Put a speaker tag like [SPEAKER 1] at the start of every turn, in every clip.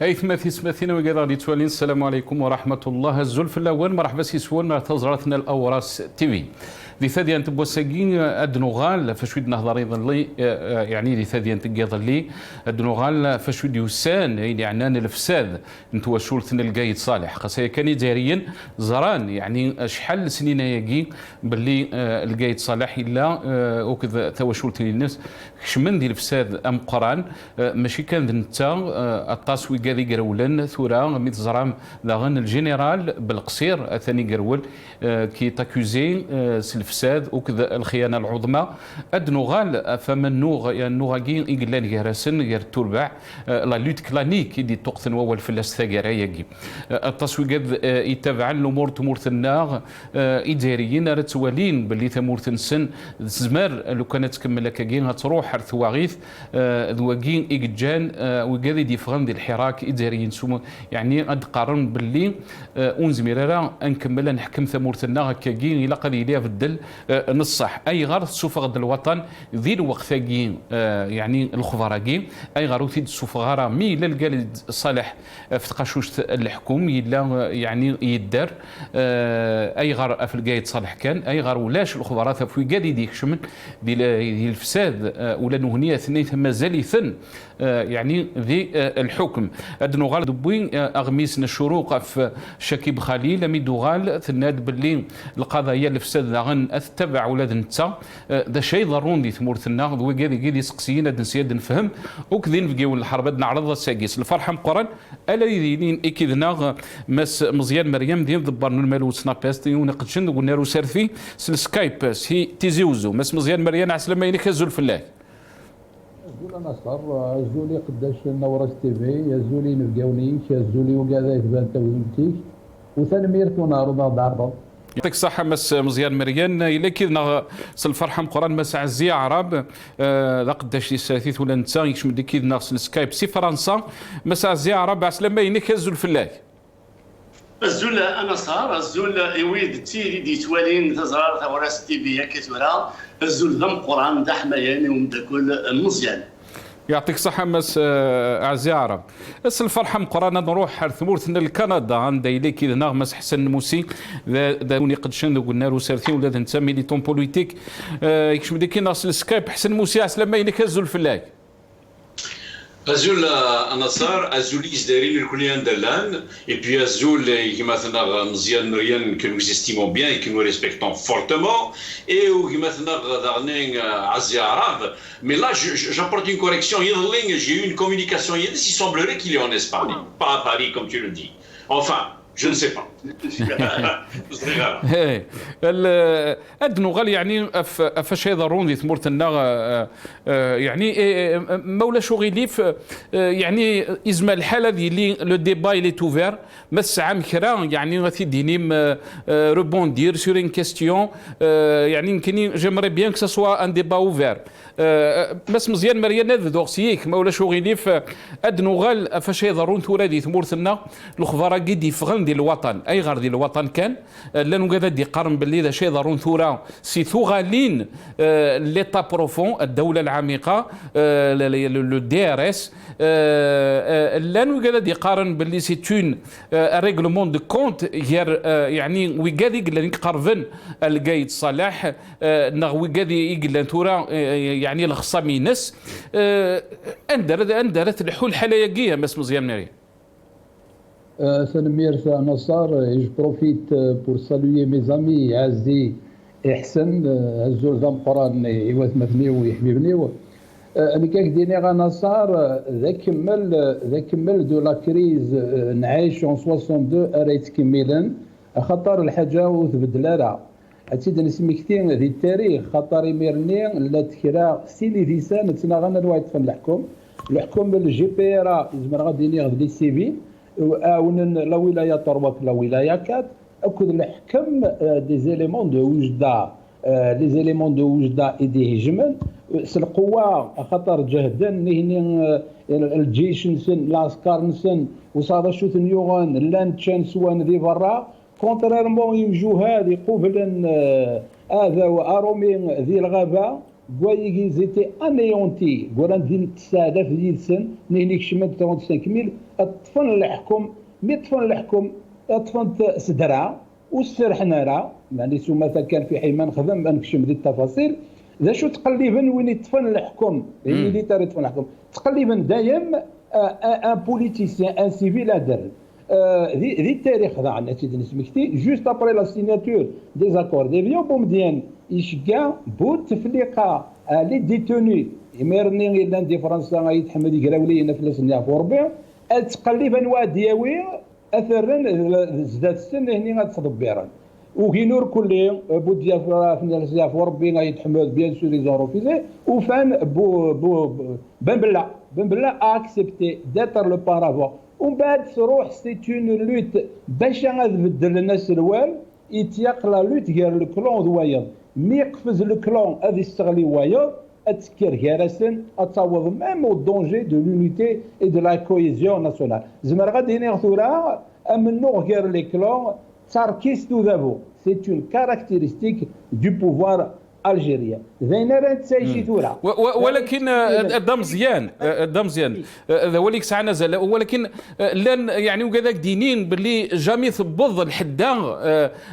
[SPEAKER 1] أيثمثي سمثينا وقدر يتوالين. السلام عليكم ورحمة الله. الزلف الأول مرحبا سيسوون تزرتنا الأوراس تيفي دي ثادي أنت بوساقين أدنوغال فشويد نهضر أيضا لي يعني دي ثادي أنت قيض لي أدنوغال فشويد يوسان يعني عنان الفساد انتوا شولتنا القايد صالح خاصة كان جاريا زران يعني شحال سنين يجي باللي القايد صالح إلا وكذا توا شولتني الناس شمن دي الفساد أم قران ماشي كان انت التصوي قاذي قرولن ثورة ميت زرام داغن الجنرال بالقصير ثاني قرول كي تاكوزي الفساد وكذا الخيانه العظمى ادنوغال فمن نوغاكين يقلان يهرسن غير تربع لا لوت كلانيك يدي تقثن وول فلاس ثاقرايكي التسويق يتابع الامور تمورثنا اداريين رتوالين باللي تمورثنسن زمر لو كانت تكمل كاين تروح ثواغيث ذواكين ايجان وكذا ديفرون ديال الحراك اداريين سوم يعني قد قارن باللي اونزميرا نكمل نحكم ثمورثنا كاين الى قد يليها في الدل نصح اي غير سوفغد الوطن ذي الوقت ثاقين يعني الخضراء اي غير ثيد السفغاره مي لا القالد صالح في تقاشوش الحكوم يلا يعني يدار اي غير في القايد صالح كان اي غير ولاش الخضراء في قادي ديك شمن ديال الفساد ولا نهنيه ثنين مازال ثن يعني ذي الحكم ادنو غال دبوين اغميسنا الشروق في شكيب خليل ميدوغال ثناد باللي القضايا الفساد غن اتبع ولاد نتا ذا شيء ضروري ثمورثنا وكذا يسقسينا نسياد نفهم وكذين فيقيو الحرب نعرض الساقيس الفرحه مقرن الا يدين اكيدنا مس مزيان مريم دين ضبرنا المال سناباست ونقدشن قلنا له سيرفي سكايب هي تيزيوزو مس مزيان مريم عسلامه ينك زول فلاك
[SPEAKER 2] زول نصر زولي قداش نورس تيفي يا زولي نلقاونيك يا زولي وكذا يتبان تويمتيك وثاني نعرض عرض
[SPEAKER 1] يعطيك الصحة مس مزيان مريان إلا كذا الفرحة مقران مس عزية عرب لا قداش الساثيث ولا نتا يشمد كذا ناقص السكايب سي فرنسا مس عزية عرب عسلامة ينك الزول فلاك
[SPEAKER 3] الزول انا صار الزول يويد تيري دي توالين تزرار ثوراس تيفي كتورا الزول ذم قران دا حماياني ومداكل مزيان
[SPEAKER 1] يعطيك الصحة مس أعزائي عرب بس الفرحة مقرانا نروح ثمورتنا لكندا عند إليك كذا نغمس حسن موسي داوني قد شن قلنا له سارتين ولا نتا ميليتون بوليتيك يكشم ديكي ناقص السكايب حسن موسي عسلامة ينك الزول فلاك
[SPEAKER 4] Azul Anassar, Azulis derrière le Koulien d'Alan, et puis Azul, qui maintenant Mzian Marian, que nous estimons bien et que nous respectons fortement, et qui maintenant Darning Asia Arabe. Mais là, j'apporte une correction. J'ai eu une communication hier, il semblerait qu'il est en Espagne, pas à Paris comme tu le dis. Enfin, je ne sais pas.
[SPEAKER 1] أدنو غالي يعني أفاش يضرون ذي ثمورتنا يعني مولا شغيلي يعني إزما الحالة ذي اللي لو ديبا إلي توفير مس عام كرا يعني غادي ديني ريبوندير سور ان كيستيون يعني يمكن جيمري بيان كو سوا ان ديبا اوفير مس مزيان مريان هذا دوغسيك مولا شغيلي أدنو غال أفاش يضرون ثورة ذي ثمورتنا الخضراء قد يفغن ديال الوطن أي غير ديال الوطن كان لانو قاعد دي قرن باللي ذا شيء ضروري ثوره سي ثوغالين ليتا بروفون الدوله العميقه لو دي ار اس لانو قاعد دي قارن باللي سي تون ريغلومون دو كونت غير يعني وقاعد يقول قرفن القايد صلاح نغوي قاعد يقول ثوره يعني الخصام ينس اندرت الحل حلايقيه مس مزيان مريم
[SPEAKER 2] سنمير نصار je profite pour saluer mes amis عزي احسن الزول ذا مقران يوثمثني ويحبيبني انا كاكديني غا نصار ذا كمل دو لا كريز نعيش 62 اريت كميلا خطر الحاجه وتبدل راه عتيد نسمي كثير ذي التاريخ خطر يميرني لا تكرا سيني في سنه تناغنا الوايت في الحكم الجي بي ار زعما غادي غادي سي في أون لا ولاية طروك لا ولاية كات أكد الحكم دي زيليمون دو وجدة لي زيليمون دو وجدة إيدي هجمن القوة خطر جهدا نهني الجيش نسن العسكر نسن وصار شوت نيوغان لان تشان سوان ذي برا كونتريرمون يوجو هذه قبلا هذا وأرومي ذي الغابة ils étaient anéantis. Golandin Tsadaf Yilsen, Nénik Chemin 35 000, الطفل الحكم مي طفل الحكم طفل سدرا والسرحنا راه يعني سو مثلا كان في حي ما نخدم ما نكشم ذي التفاصيل ذا شو تقليبا وين يطفن الحكم الميليتاري يطفن الحكم تقليبا دايم ان بوليتيسيان ان سيفيل ادر ذي التاريخ ذا عندنا سيدي نسمكتي جوست ابري لا سيناتور دي زاكور دي فيو بومديان يشكا بوتفليقه لي ديتوني يمرني لان دي فرنسا يتحمل يقراولي هنا في السنه في ربيع تقليبا وادياوي اثرا زداد السن هني غتضبيرا وكينور كل بوديا في ربي غيتحمل بيان سور لي زوروفيزي وفان بن بلا اكسبتي داتر لو بارافون ومن بعد تروح سي اون لوت باش غتبدل الناس الوال يتيق لا لوت غير الكلون دوايض مي يقفز الكلون غادي يستغلي وايض اتكر كراسن اتصاوض ميم او دونجي دو لونيتي اي دو لا كويزيون ناسيونال زمر غادي نغثورا امنو غير لي كلون تاركيستو ذابو سي اون كاركتيرستيك دو بوفوار الجيريا زين راه تسايشي ثورة
[SPEAKER 1] ولكن هذا مزيان هذا هو اللي كسعنا نزل ولكن لان يعني وكذاك دينين باللي جامي ثبض الحدا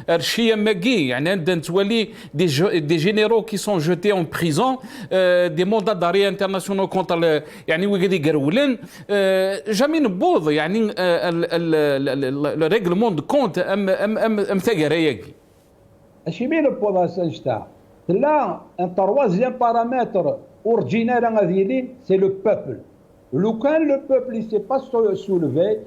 [SPEAKER 1] الشيا ماكي يعني عندنا تولي دي جينيرو كي سون جوتي اون بريزون دي موندا داري انترناسيونال كونتر يعني وكذا يقرولن جامي نبوض يعني الريغلمون دو كونت ام ثقراياكي
[SPEAKER 2] اشي مين البوضا سانشتا là, un troisième paramètre original en Asie, c'est le peuple. Quand le peuple ne s'est pas soulevé,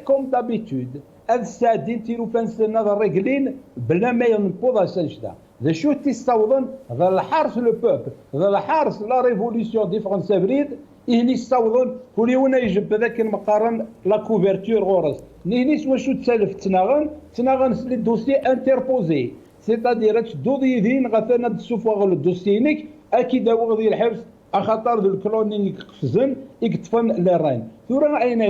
[SPEAKER 2] comme d'habitude, السادين تيرو فانسنا ذا الرجلين بلا ما ينبوض سنجدا ذا شو تيستوضن ذا الحرس لو بوبل ذا الحرس لا ريفوليسيون دي فرنسا بريد إهني استوضن كل يوم يجب ذاك المقارن لا كوفرتور غورس نهنيس وشو تسالف تناغن لي دوسي انتربوزي سيتادير تشدو يدين غاثنا تسوفوا الدوسينيك اكيد هو غادي الحبس اخطر ذو الكلونينيك قفزن يكتفن للراين ثورا اين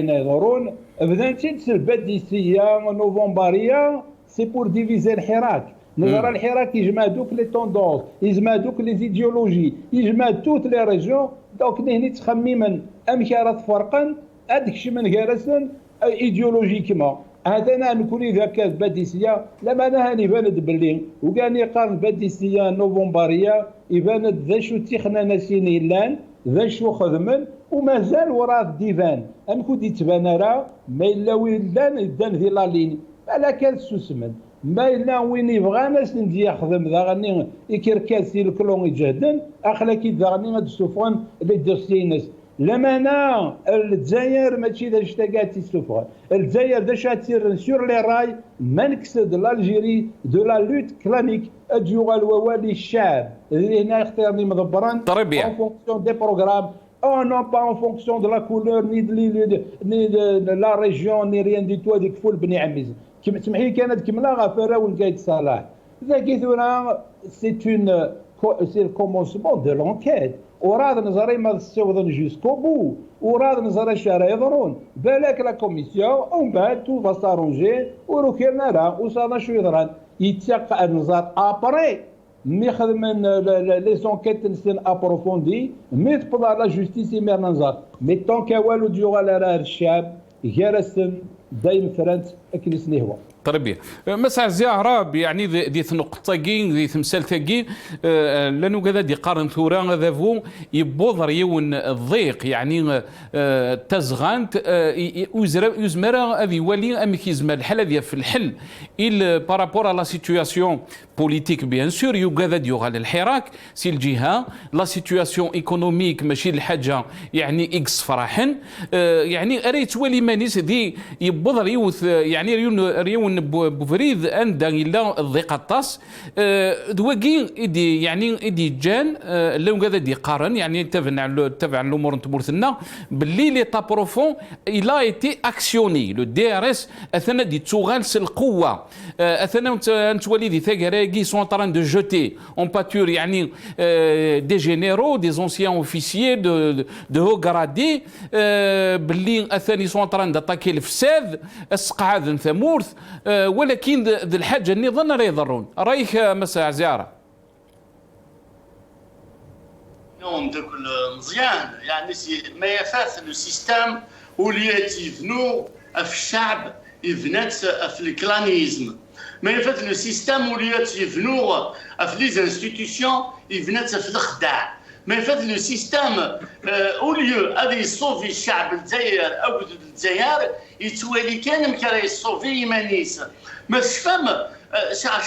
[SPEAKER 2] يدورون بدات الباديسيه نوفمبريه سي بور ديفيزي الحراك نظرا الحراك يجمع دوك لي توندونس يجمع دوك لي زيديولوجي يجمع توت لي ريجيون دونك هنا تخمما امكاره تفرقن هذاك الشيء من كارسن ايديولوجيكمون هذا نكون ذاك الباديسيه لما انا هاني باند باللي وكان يقارن الباديسيه نوفمبريه يبان ذا شو تيخنا ناسيني لان ذا شو خدمن ومازال وراء الديفان انكون يتبان راه ما الا وين دان في لا لين على كان سوسمن ما الا وين يبغى ناس ندي يخدم ذا غني يكركاسي الكلون يجهدن اخلاكي ذا غني غاد السفران لي دوسينس لما انا الجزائر ماشي ذا اشتاقات السفر الجزائر دا شاتير سور لي راي ما نكسد الجيري دو لا لوت كلانيك اديو الوالي الشعب اللي هنا يختارني مدبران en fonction des programmes non pas en fonction de la couleur ni de la région ni rien du tout هذيك فول بني عميز كيما تسمحي كانت كملا غفاره ولقيت صلاح ذاك ثورا سي le commencement de l'enquête وراد نظري ما تسوضن جوسكو بو وراد نظري الشارع يضرون بالك لا كوميسيون ومن بعد تو فا سارونجي وروكيرنا راه وصانا شو يضران يتساق النظار ابري مي خدمن لي زونكيت نسن ابروفوندي مي تبدا لا جوستيس يمر نظار مي طونك والو ديو على راه الشعب جالسن دايم فرنت اكنسني هو
[SPEAKER 1] تربيه مساء زهره يعني دي نقطتين دي تمثالتين لانه كذا دي قارن ثورا هذا فو يبوض ريون الضيق يعني تزغانت يزمرا هذه ولي امك يزمر الحل هذه في الحل il par rapport à la situation politique bien sûr يوجد يغال الحراك سي الجهه لا سيتوياسيون ايكونوميك ماشي الحاجه يعني اكس فرحا يعني اريت ولي مانيس دي يبوض ريوث يعني ريون بوفريد عندها الا الضيق الطاس دواكي يدي يعني يدي جان لو كذا دي قارن يعني تبع الامور نتمورثنا باللي لي تابروفون الا ايتي اكسيوني لو دي ار اس اثنا دي تسوغالس القوه اثنا نتولي دي ثاكراكي سون تران دو جوتي اون باتور يعني دي جينيرو دي زونسيان اوفيسيي دو هو غرادي باللي اثاني سون تران داتاكي الفساد السقعاد ثمورث ولكن ذي الحاجه اللي ظن راه يضرون رايك مساء زياره
[SPEAKER 3] نوم داكل مزيان يعني ما يفات لو سيستم وليات يبنوا في الشعب يبنات في الكلانيزم ما يفات لو سيستم وليات يبنوا في لي انستيتيوشن يبنات في الخداع ما يفات لو سيستم اوليو غادي يصوفي الشعب الجزائر او الجزائر يتوالي كان مكرا يصوفي يمانيس ما فهم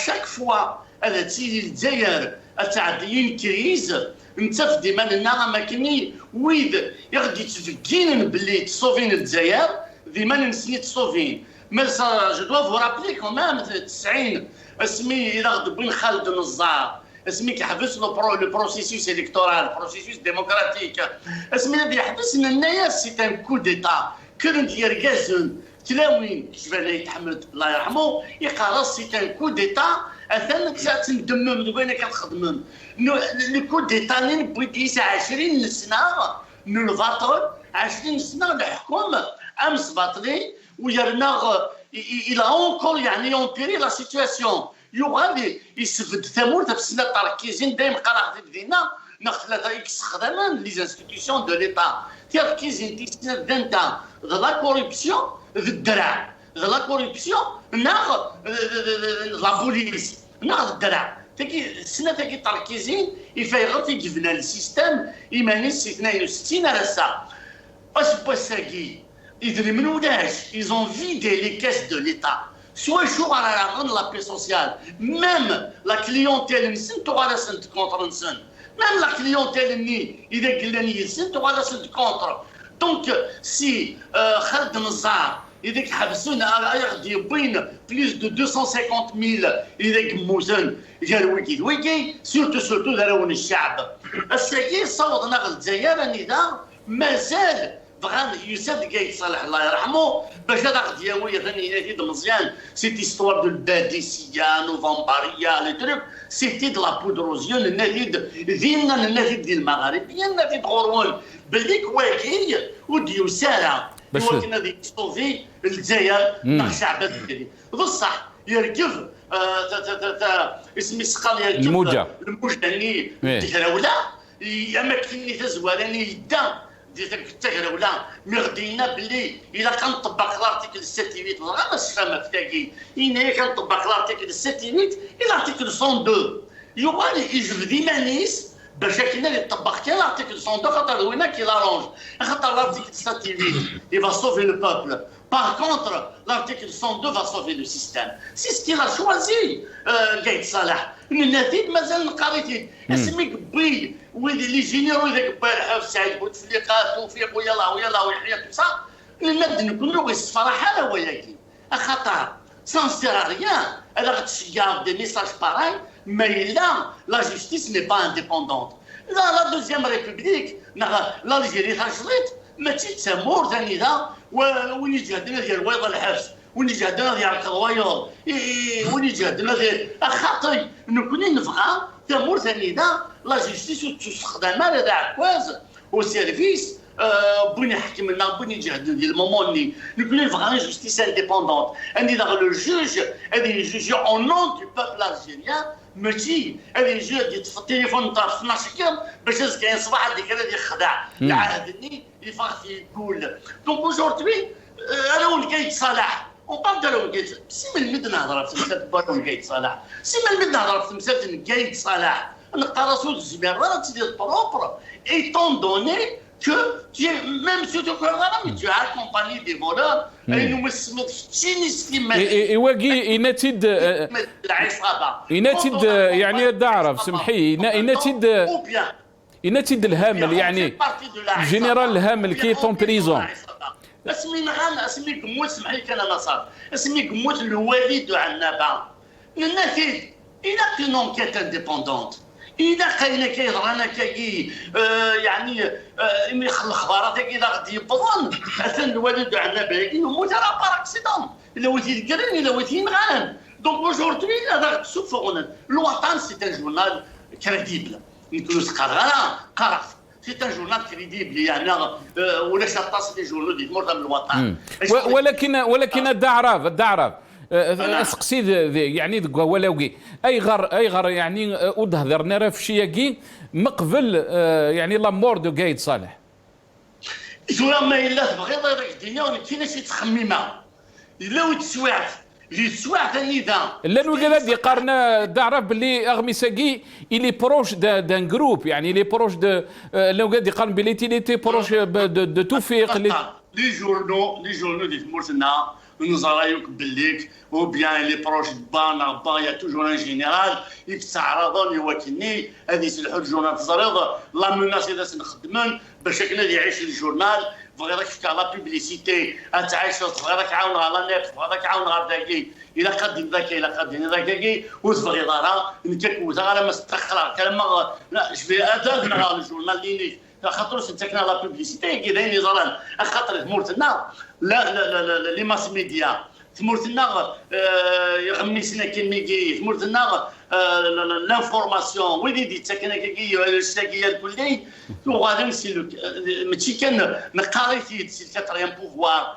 [SPEAKER 3] شاك فوا هذا تيجي الجزائر تعدين كريز انت في ديما لنا ما كني ويد يغدي تفكين باللي تصوفين الجزائر ديما نسني تصوفين مي جو دو فو رابلي كومام 90 اسمي الى غد بن خالد النزار اسمي كيحبس لو بروسيسيس الكتورال بروسيسيس ديموكراتيك اسمي اللي يحبس لنا سي ان كو ديتا كون ديال كازون تلاوين كيف يتحمل الله يرحمه يقرا سي ان كو ديتا اثنا تندمم دوكا كتخدمم لو كو ديتا اللي بغيت 20 سنه نو الفاطر 20 سنه الحكم امس باطلي ويرنا الى اونكور يعني اونبيري لا سيتواسيون يغادي يسفد ثمور في السنه تركيزين دائما قرا في بدينا ناخذ اكس خدمان لي انستيتيوشن دو ليتا تركيزين تيسنا دانتا لا كوربسيون في الدرع لا كوربسيون ناخذ لا بوليس ناخذ الدرع تاكي السنه تاكي تركيزين يفيغط يجبنا السيستم يمانيس 62 راسا اش بوساكي إذا من ولاش ils ont vidé les caisses de l'État soit jour à la rendre la paix sociale même la clientèle نسن تغالا سنت كونتر نسن même la clientèle ني إذا قلنا نسن تغالا سنت كونتر دونك سي خالد نزار إذا حبسونا يغدي بين بليس دو 250,000 إذا موزن ديال ويكي سورتو داراون الشعب الساكي صوتنا الجزائر نظام مازال بغا يوسف قايد صالح الله يرحمه باش هذا غادي ياوي ثاني يزيد مزيان سيتي ستوار دو الباديسيه نوفمبريه لي تروك سيتي دو لا بودروزيون الناديد ديالنا الناديد ديال المغاربيه الناديد غورون باللي كواكي وديو ساره هو كنا دي ستوفي الجزائر مع الشعب الجزائري بصح يركب اسمي سقال يركب الموجه اللي الدهراوله يا ما كاين تزوالاني يدا ديال التهرولة مي غدينا باللي الا كنطبق لارتيكل 78 راه باش فهمك تاكي هنا كنطبق لارتيكل 78 الى ارتيكل 102 يوغالي يجبد مانيس باش كاين اللي طبق كان لارتيكل 102 خاطر وينا كي لارونج خاطر لارتيكل 78 il va sauver le peuple. Par contre, l'article 102 va sauver le système. C'est ce qu'il a choisi, Gaïd Salah. النتيج مازال نقاريتي اسمي قبيل ويلي لي جينيرو ذاك البارح سعيد بوتفليقه توفيق ويلا ويحيى توصا المد نكونوا الصراحه لا ولكن خطر سان سير ريان الا غتشير دي ميساج باراي ما الا لا جوستيس ني با انديبوندونت لا دوزيام ريبوبليك الجيري تشليط ما تيتسمور ثاني ذا وين يجهدنا ديال الويضه الحبس وين يجهدنا ديال القضوايض وين يجهدنا ديال خاطري نكوني نفغا تمور ثاني ذا لا جوستيس تستخدم هذا عكواز وسيرفيس بغينا يحكم لنا بغينا يجهد ديال المومون نكوني نفغا جوستيس انديبوندونت اني داغ لو جوج هذه يجوج اون نون دو بوبل الجيريان ماشي هذه يجي في التليفون تاع 12 كيلو باش كاين صباح هذيك اللي يخدع يعاهدني يفرح يقول دونك اوجوردي انا ولقيت صلاح وقام داروا لقيت سيما المد نهضر في تمثال بالون قايد صلاح سيما المد نهضر في تمثال قايد صلاح نقرا سود الزبير راه تدير بروبر ايتون دوني que tu es même si tu mais tu as accompagné des voleurs et nous me
[SPEAKER 1] يواقي ينتد يعني الدعرف سمحي ينتد الهامل يعني جنرال الهامل كي طون بريزون
[SPEAKER 3] اسمي نغان اسمي قموت سمحي كان نصر اسمي قموت الوالد عنابه النتيجه الى كون انكيت انديبوندونت إذا كاين كيهضرنا كي يعني إني الأخبارات إذا غادي يبطل أثن الوالد عندنا باقي يموت على باراكسيدون إلا ولتي الكرين إلا ولتي نغان دونك أوجوردي هذا غتشوف الوطن سي ان جورنال كريديبل نكونوا قرا سي ان جورنال كريديبل يعني ولا شطاس دي جورنال دي مردم الوطن
[SPEAKER 1] ولكن الدعرف اسقسي يعني ولاوي اي غار يعني ودهضرنا راه في شياكي مقبل يعني لا مور دو قايد صالح.
[SPEAKER 3] شو ما الا تبغي ضيق الدنيا كاين شي تخميمه الا وتسوعت اللي تسوعت النظام
[SPEAKER 1] لا نقول هذه قارنا تعرف باللي اغميساكي اللي بروش دان جروب يعني اللي بروش دو لو قاعد يقارن باللي تي بروش دو توفيق
[SPEAKER 3] لي جورنو اللي في مورتنا نزرايوك بالليك او بيان لي بروش بانا يا توجور ان جينيرال يتعرضون يوكلني هذه سلحوا الجورنال تزريض لا مناس اذا نخدمن باش هكذا يعيش الجورنال بغيتك في لا بوبليسيتي تعيش بغيتك عاون على النت بغيتك عاون على داكي الا قادين ذاك الا قادين ذاك وتبغي دارا نكاك على ما استخرا كلمه لا شبيه هذا الجورنال اللي خاطر سنتكنا لا بوبليسيتي كاين نظران خاطر مورتنا لا لي ماس ميديا مورتنا يغمسنا كيميكي مورتنا لانفورماسيون وين دي تسكن كي الشتاكيه الكلي وغادي نسي ماشي كان نقاريتي سي كاتريام بوفوار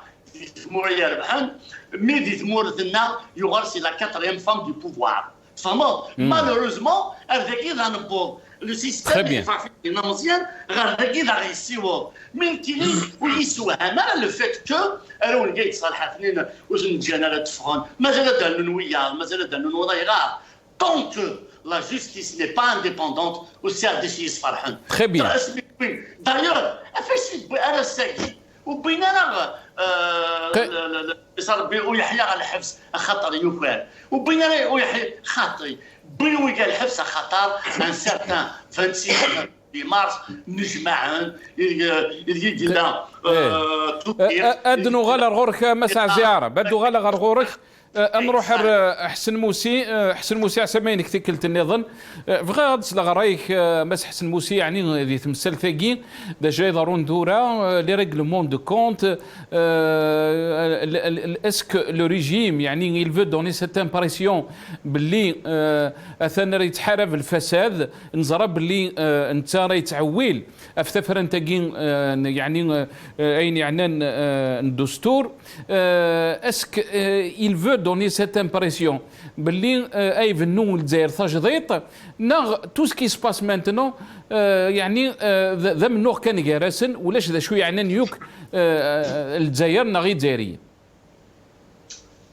[SPEAKER 3] موريا ربحان مي دي مورتنا يغرسي لا كاتريام فام دو بوفوار فما مالوروزمون هذاك اذا نبوظ لو سيستيم فاعلين مزيان غير كذا غيسيوه من كاين ويسوها مع لو فيت كو راهو لقيت صالح اثنين واش نجينا لا تفغان مازال دانو ويا مازال دانو وضيغا طونك لا جوستيس ني با انديبوندونت وسي ديسيس فرحان
[SPEAKER 1] تري بيان
[SPEAKER 3] دايور فاش انا ساكي وبيننا صار ويحيى على الحبس خطر يوفال وبيننا ويحيى خاطري بينو قال الحبس خطر ان سيرتان 26 مارس نجمعن يدي لا
[SPEAKER 1] ادنو غالا غورك مسع زياره بدو غالا غورك نروح حسن موسي عسامينك تكلت النظن بغا تصلغ رايك مس حسن موسي يعني اللي تمثل ثاقي ديجا يضرون دورة لي ريغلومون دو كونت اسك لو ريجيم يعني يل فو دوني سيت امبرسيون باللي اثنا راه يتحارب الفساد نزرى باللي انت راه يتعويل افتفر انت يعني اين يعني الدستور اسك يل فو donner cette impression باللي اي فنو الجزائر تجديط نغ تو سكي سباس مانتنون يعني ذا من نوع كان جارسن ولاش ذا شويه يعني نيوك الجزائر نغي الجزائريين.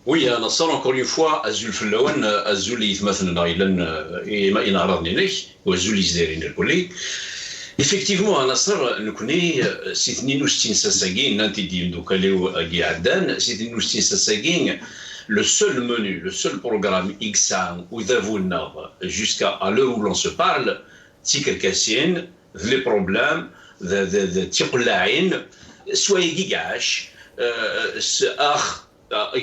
[SPEAKER 4] Oui, Nassar, encore une fois, Azul Flawan, Azul يتمثلنا إلى ما ينعرضني وأزول يزدرين الكلي. Effectivement, Nassar, nous connaissons, c'est nous qui s'assagin, nanti di mdoukaleo agiadan, c'est nous qui s'assagin. Le seul menu, le seul programme Xan ou Davulnar jusqu'à l'heure où l'on se parle, Tikal Kassien, les problèmes, de Tiqlaïn, soyez gigash,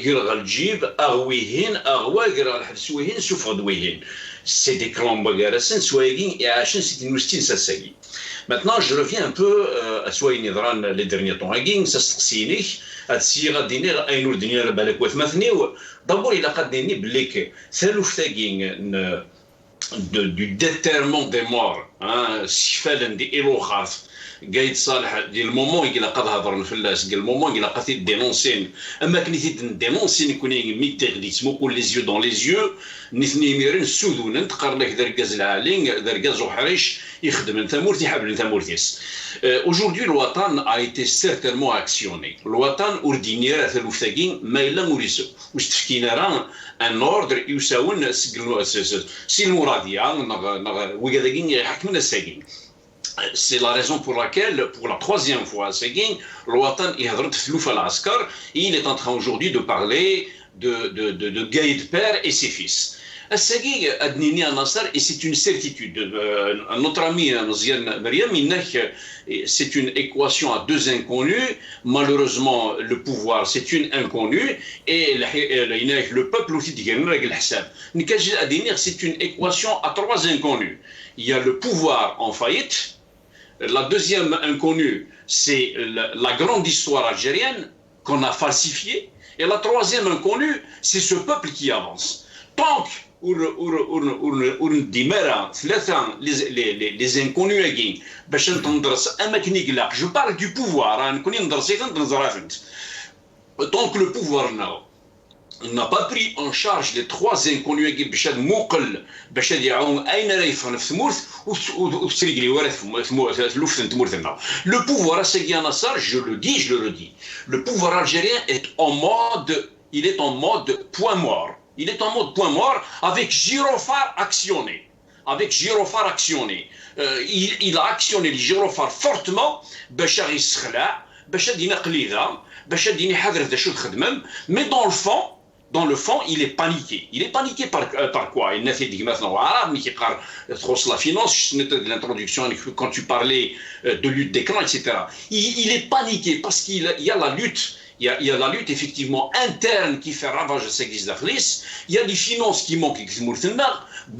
[SPEAKER 4] Girgal Jib, Arwihin, Arwa, Giral Hafsouhin, Soufadouhin. C'est des clans bagarassin, soyez et Hachin, c'est une moustine sassagi. Maintenant, je reviens un peu à Soyez Nidran les derniers temps. Ça se هادشي غادي اينور دنيا بالك وثمثنيو دابور الى قدني بليك ثالوث ثاقين دو ديتيرمون دي مور سيفالن دي ايلوخاث قايد صالح ديال المومون اللي قد هضر الفلاس قال المومون اللي قد دينونسين اما كنيتي دينونسين يكوني ميتيغدي تسمو لي زيو دون لي زيو نثني ميرن سودون تقرلك دركاز العالين دركاز وحريش يخدم ثمورتي حبل ثمورتيس. Aujourd'hui, l'Ouatan a été certainement actionné. L'Ouatan ordinaire ثالوث ثاقين ما الا موريسو واش تفكينا راه ان اوردر يساون سي المراديه وكذاكين يحكمنا الساقين. C'est la raison pour laquelle, pour la troisième fois, l'Ouatan il est en train aujourd'hui de parler de Gaïd père et ses fils. Et c'est une certitude. Notre ami Zian Mariam, c'est une équation à deux inconnus. Malheureusement, le pouvoir, c'est une inconnue. Et le peuple aussi, c'est une équation à trois inconnus. Il y a le pouvoir en faillite. La deuxième inconnue, c'est la grande histoire algérienne qu'on a falsifiée. Et la troisième inconnue, c'est ce peuple qui avance. Tant que les inconnus, je parle du pouvoir. Tant que le pouvoir, n'a pas pris en charge les trois inconnus باش هاد موقل باش هاد يعاون اين راه يفهم في ثمورث وتسريقلي ورا ثمورث تمورثنا. Le pouvoir asséguien Nassar, je le redis, le pouvoir algérien est en mode point mort. Il est en mode point mort avec gyrophare actionné. Il a actionné le gyrophare fortement باش يسخلع باش ينقليها باش يحضر ذا شو تخدم. Mais dans le fond, il est paniqué. Il est paniqué par quoi? Il n'a fait maintenant arabe, mais qui parle trop la finance. De l'introduction quand tu parlais de lutte des clans, etc. Il est paniqué parce qu'il y a la lutte. Il y a la lutte effectivement interne qui fait ravage à cette église d'Akhlis. Il y a des finances qui manquent,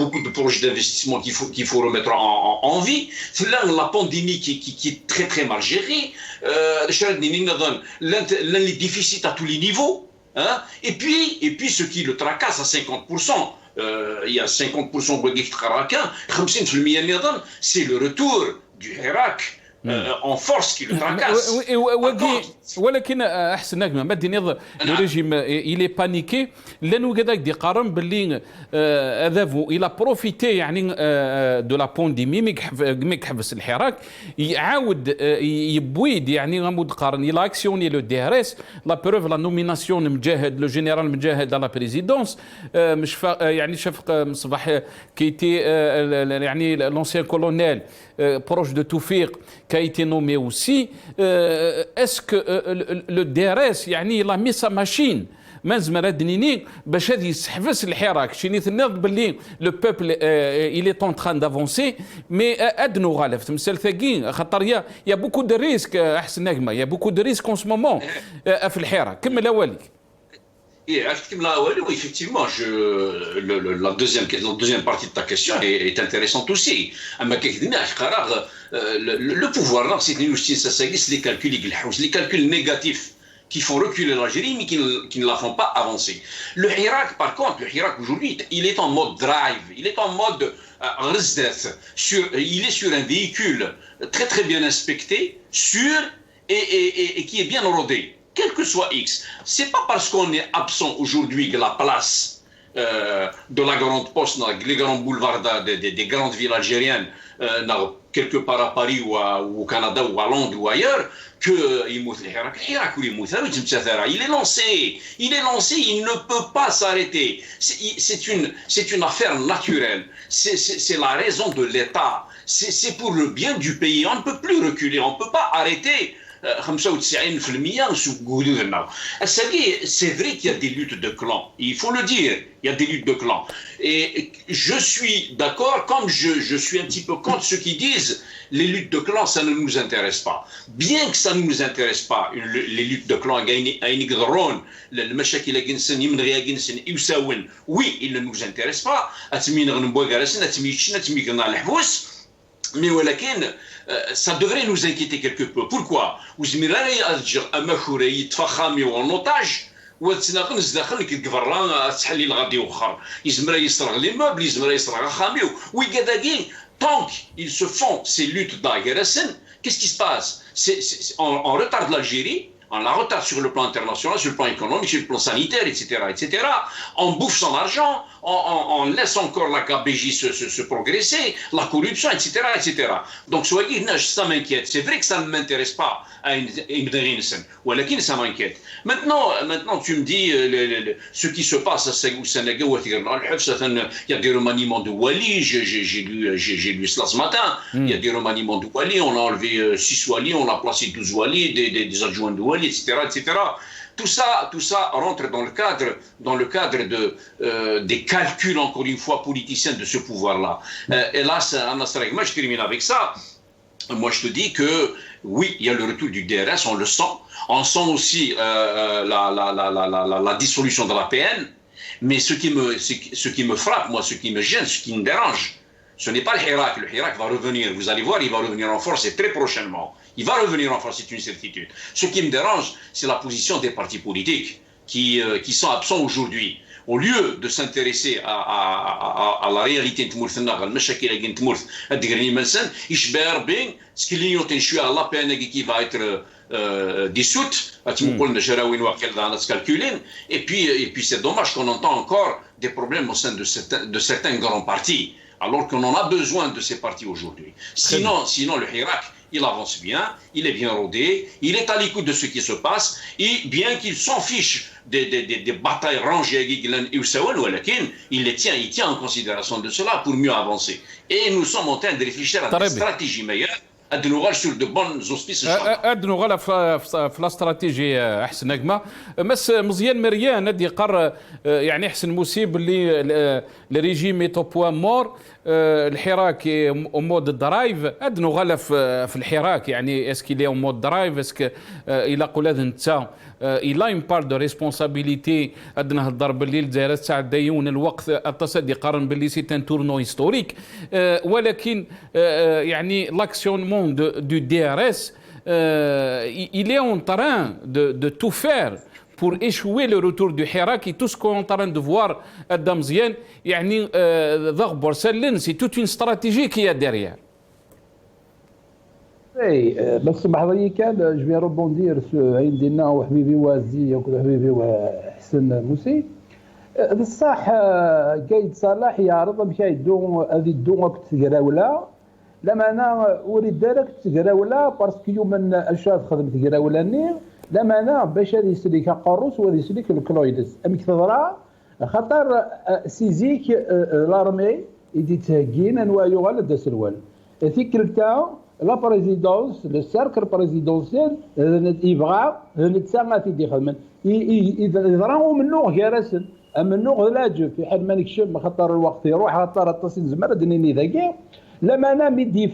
[SPEAKER 4] beaucoup de projets d'investissement qu'il faut remettre en vie. C'est là la pandémie qui est très très mal gérée. Les déficits à tous les niveaux. Hein? Et puis ce qui le tracasse à 50%, il y a 50% c'est le retour du Hirak en force qui le tracasse.
[SPEAKER 1] ولكن احسن نجمه ما ديني الريجيم الي بانيكي لانه كذاك دي قارن باللي اذافو الى بروفيتي يعني دو لا بانديمي ميك حبس الحراك يعاود يبويد يعني غمود قارن الى اكسيوني لو دي ار اس لا بروف لا نوميناسيون مجاهد لو جينيرال مجاهد على بريزيدونس مش يعني شفق مصباح كيتي يعني لونسيان كولونيل proche de Toufik qui a été nommé aussi. Est-ce que le DRS يعني il a mis sa machine ما زمرا دنيني باش هذه يسحفس الحراك شيني تنض باللي لو بوبل il est en train d'avancer mais ادنو غالف تمثل ثقين خاطر يا بوكو دو ريسك احسن نجمه يا بوكو دو ريسك اون سو مومون في الحراك كمل اولي.
[SPEAKER 4] Oui, effectivement, la deuxième partie de ta question est intéressante aussi. Le pouvoir, c'est les calculs négatifs qui font reculer l'Algérie, mais qui ne la font pas avancer. Le Hirak, par contre, aujourd'hui, il est en mode drive, il est en mode il est sur un véhicule très très bien inspecté, sûr et qui est bien rodé. Quel que soit X, c'est pas parce qu'on est absent aujourd'hui que la place de la grande poste, les grands boulevards des grandes villes algériennes, quelque part à Paris ou au Canada ou à Londres ou ailleurs, que il est lancé, il ne peut pas s'arrêter. C'est une affaire naturelle, c'est la raison de l'État, c'est pour le bien du pays, on ne peut plus reculer, on ne peut pas arrêter. 95% sous Goudouna. C'est vrai qu'il y a des luttes de clans. Il faut le dire, il y a des luttes de clans. Et je suis d'accord, comme je suis un petit peu contre ceux qui disent les luttes de clans, ça ne nous intéresse pas. Bien que ça ne nous intéresse pas, les luttes de clans, oui, ils ne nous intéressent pas. Mais ça devrait nous inquiéter quelque peu. Pourquoi? En otage. Tant qu'ils se font ces luttes d'Aguersen, qu'est-ce qui se passe? En retard de l'Algérie, on la retarde sur le plan international, sur le plan économique, sur le plan sanitaire, etc., etc. On bouffe son argent, on laisse encore la KBJ se progresser, la corruption, etc., etc. Donc, soyez ça m'inquiète. C'est vrai que ça ne m'intéresse pas à Ibn Ghinsen, ou à ça m'inquiète. Maintenant, tu me dis ce qui se passe à Sénégal, il y a des remaniements de Wali, j'ai lu cela ce matin, il y a des remaniements de Wali, on a enlevé 6 Wali, on a placé 12 Wali, des adjoints de Wali, etc., etc. Tout ça rentre dans le cadre des calculs, encore une fois, politiciens de ce pouvoir-là. Hélas, je termine avec ça. Moi, je te dis que oui, il y a le retour du DRS, on le sent. On sent aussi la dissolution de l'APN. Mais ce qui me frappe, moi, ce qui me gêne, ce qui me dérange, ce n'est pas le Hirak. Le Hirak va revenir, vous allez voir, il va revenir en force et très prochainement. Il va revenir en force, c'est une certitude. Ce qui me dérange, c'est la position des partis politiques qui sont absents aujourd'hui. Au lieu de s'intéresser à la réalité de ce qui va être dissoute, et puis c'est dommage qu'on entend encore des problèmes au sein de certains grands partis, alors qu'on en a besoin de ces partis aujourd'hui. Sinon le Hirak, il avance bien, il est bien rodé, il est à l'écoute de ce qui se passe, et bien qu'il s'en fiche des batailles rangées, il tient en considération de cela pour mieux avancer. Et nous sommes en train de réfléchir à des stratégies meilleures. ادنوغال سور دو بون زوسبيس ان شاء الله
[SPEAKER 1] ادنوغال في الاستراتيجيه احسن نجمه مس مزيان مريان ندي قر يعني احسن مسيب اللي الريجيم ايتو بوان مور الحراك مود درايف ادنوغال في الحراك يعني اسكي لي مود درايف اسك الى قولاد انت il a une part de responsabilité ادنا هضر باللي الجزائر تاع دايون الوقت التصدي قارن باللي سي ان تورنو هيستوريك ولكن يعني لاكسيونمون du DRS il est en train de tout faire pour échouer le retour du Hirak et tout ce qu'on est en train de voir à مزيان يعني ضغط بورسلين c'est toute une stratégie qui est derrière.
[SPEAKER 2] بس بحضري كان جو في روبوندير عندنا وحبيبي وازي وحبيبي وحسن موسي بصح قايد صلاح يعرض باش يدو هذه الدو تقراولا لما انا اريد دارك تقراولا باسكو يوم الشاف خدمت تقراولاني لما انا باش يسليك قروس ولا يسليك الكلويدس امك تضرا خاطر سيزيك لارمي يدي تهجين انوايو غالا دا سروال فكرتها لا بريزيدونس لو سيركل بريزيدونسيال يبغى نتسامى تيدي خدمن يضراو منو غيرسن منو غلاج في حال ما نكشف خاطر الوقت يروح خاطر التصل زمر دنيني ذاكي لما انا ميدي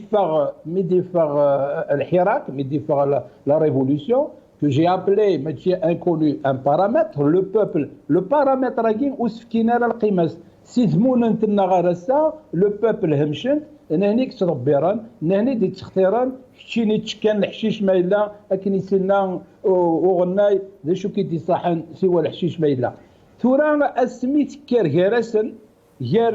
[SPEAKER 2] فاغ الحراك ميدي فاغ لا ريفولوسيون que j'ai appelé ماشي inconnu un paramètre le peuple le paramètre راكي وسفكينا القيماس سيزمون انتنا غارسا لو بوبل همشن هنيك تربيران هني دي تختيران كشيني تشكان الحشيش ما الا لكن يسلنا وغناي ذا شو كيدي صحن سوى الحشيش ما الا ثورا اسميت كير غيرسن غير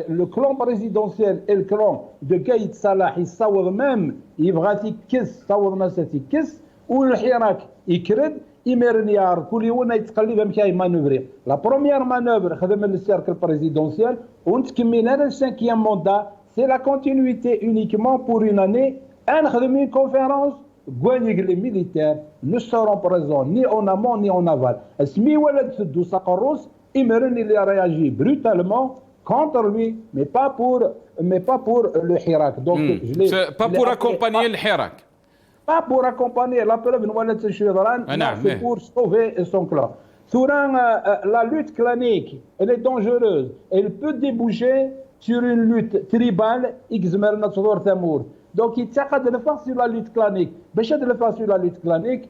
[SPEAKER 2] لو كلون بريزيدونسيال الكلون دو كايد صلاح يصوض مام يبغى تيكس صوض ما تيكس والحراك يكرد يمرنيار كل يوم يتقلب مكاي مانوفري لا بروميير مانوفر خدم السيركل بريزيدونسيال ونتكمل هذا السانكيام موندا سي لا كونتينيتي اونيكمون بور اون اني ان خدم اون كونفيرونس كوانيك لي ميليتير نو سورون بريزون ني اون امون ني اون افال اسمي ولد سدو ساقروس يمرني اللي رياجي بروتالمون contre lui mais pas pour le Hirak donc
[SPEAKER 1] pas pour accompagner le Hirak.
[SPEAKER 2] Pas pour accompagner la preuve, c'est pour sauver son clan. La lutte clanique, elle est dangereuse. Elle peut déboucher sur une lutte tribale. Donc, il y a de faire sur la lutte clanique. De le faire sur la lutte clanique,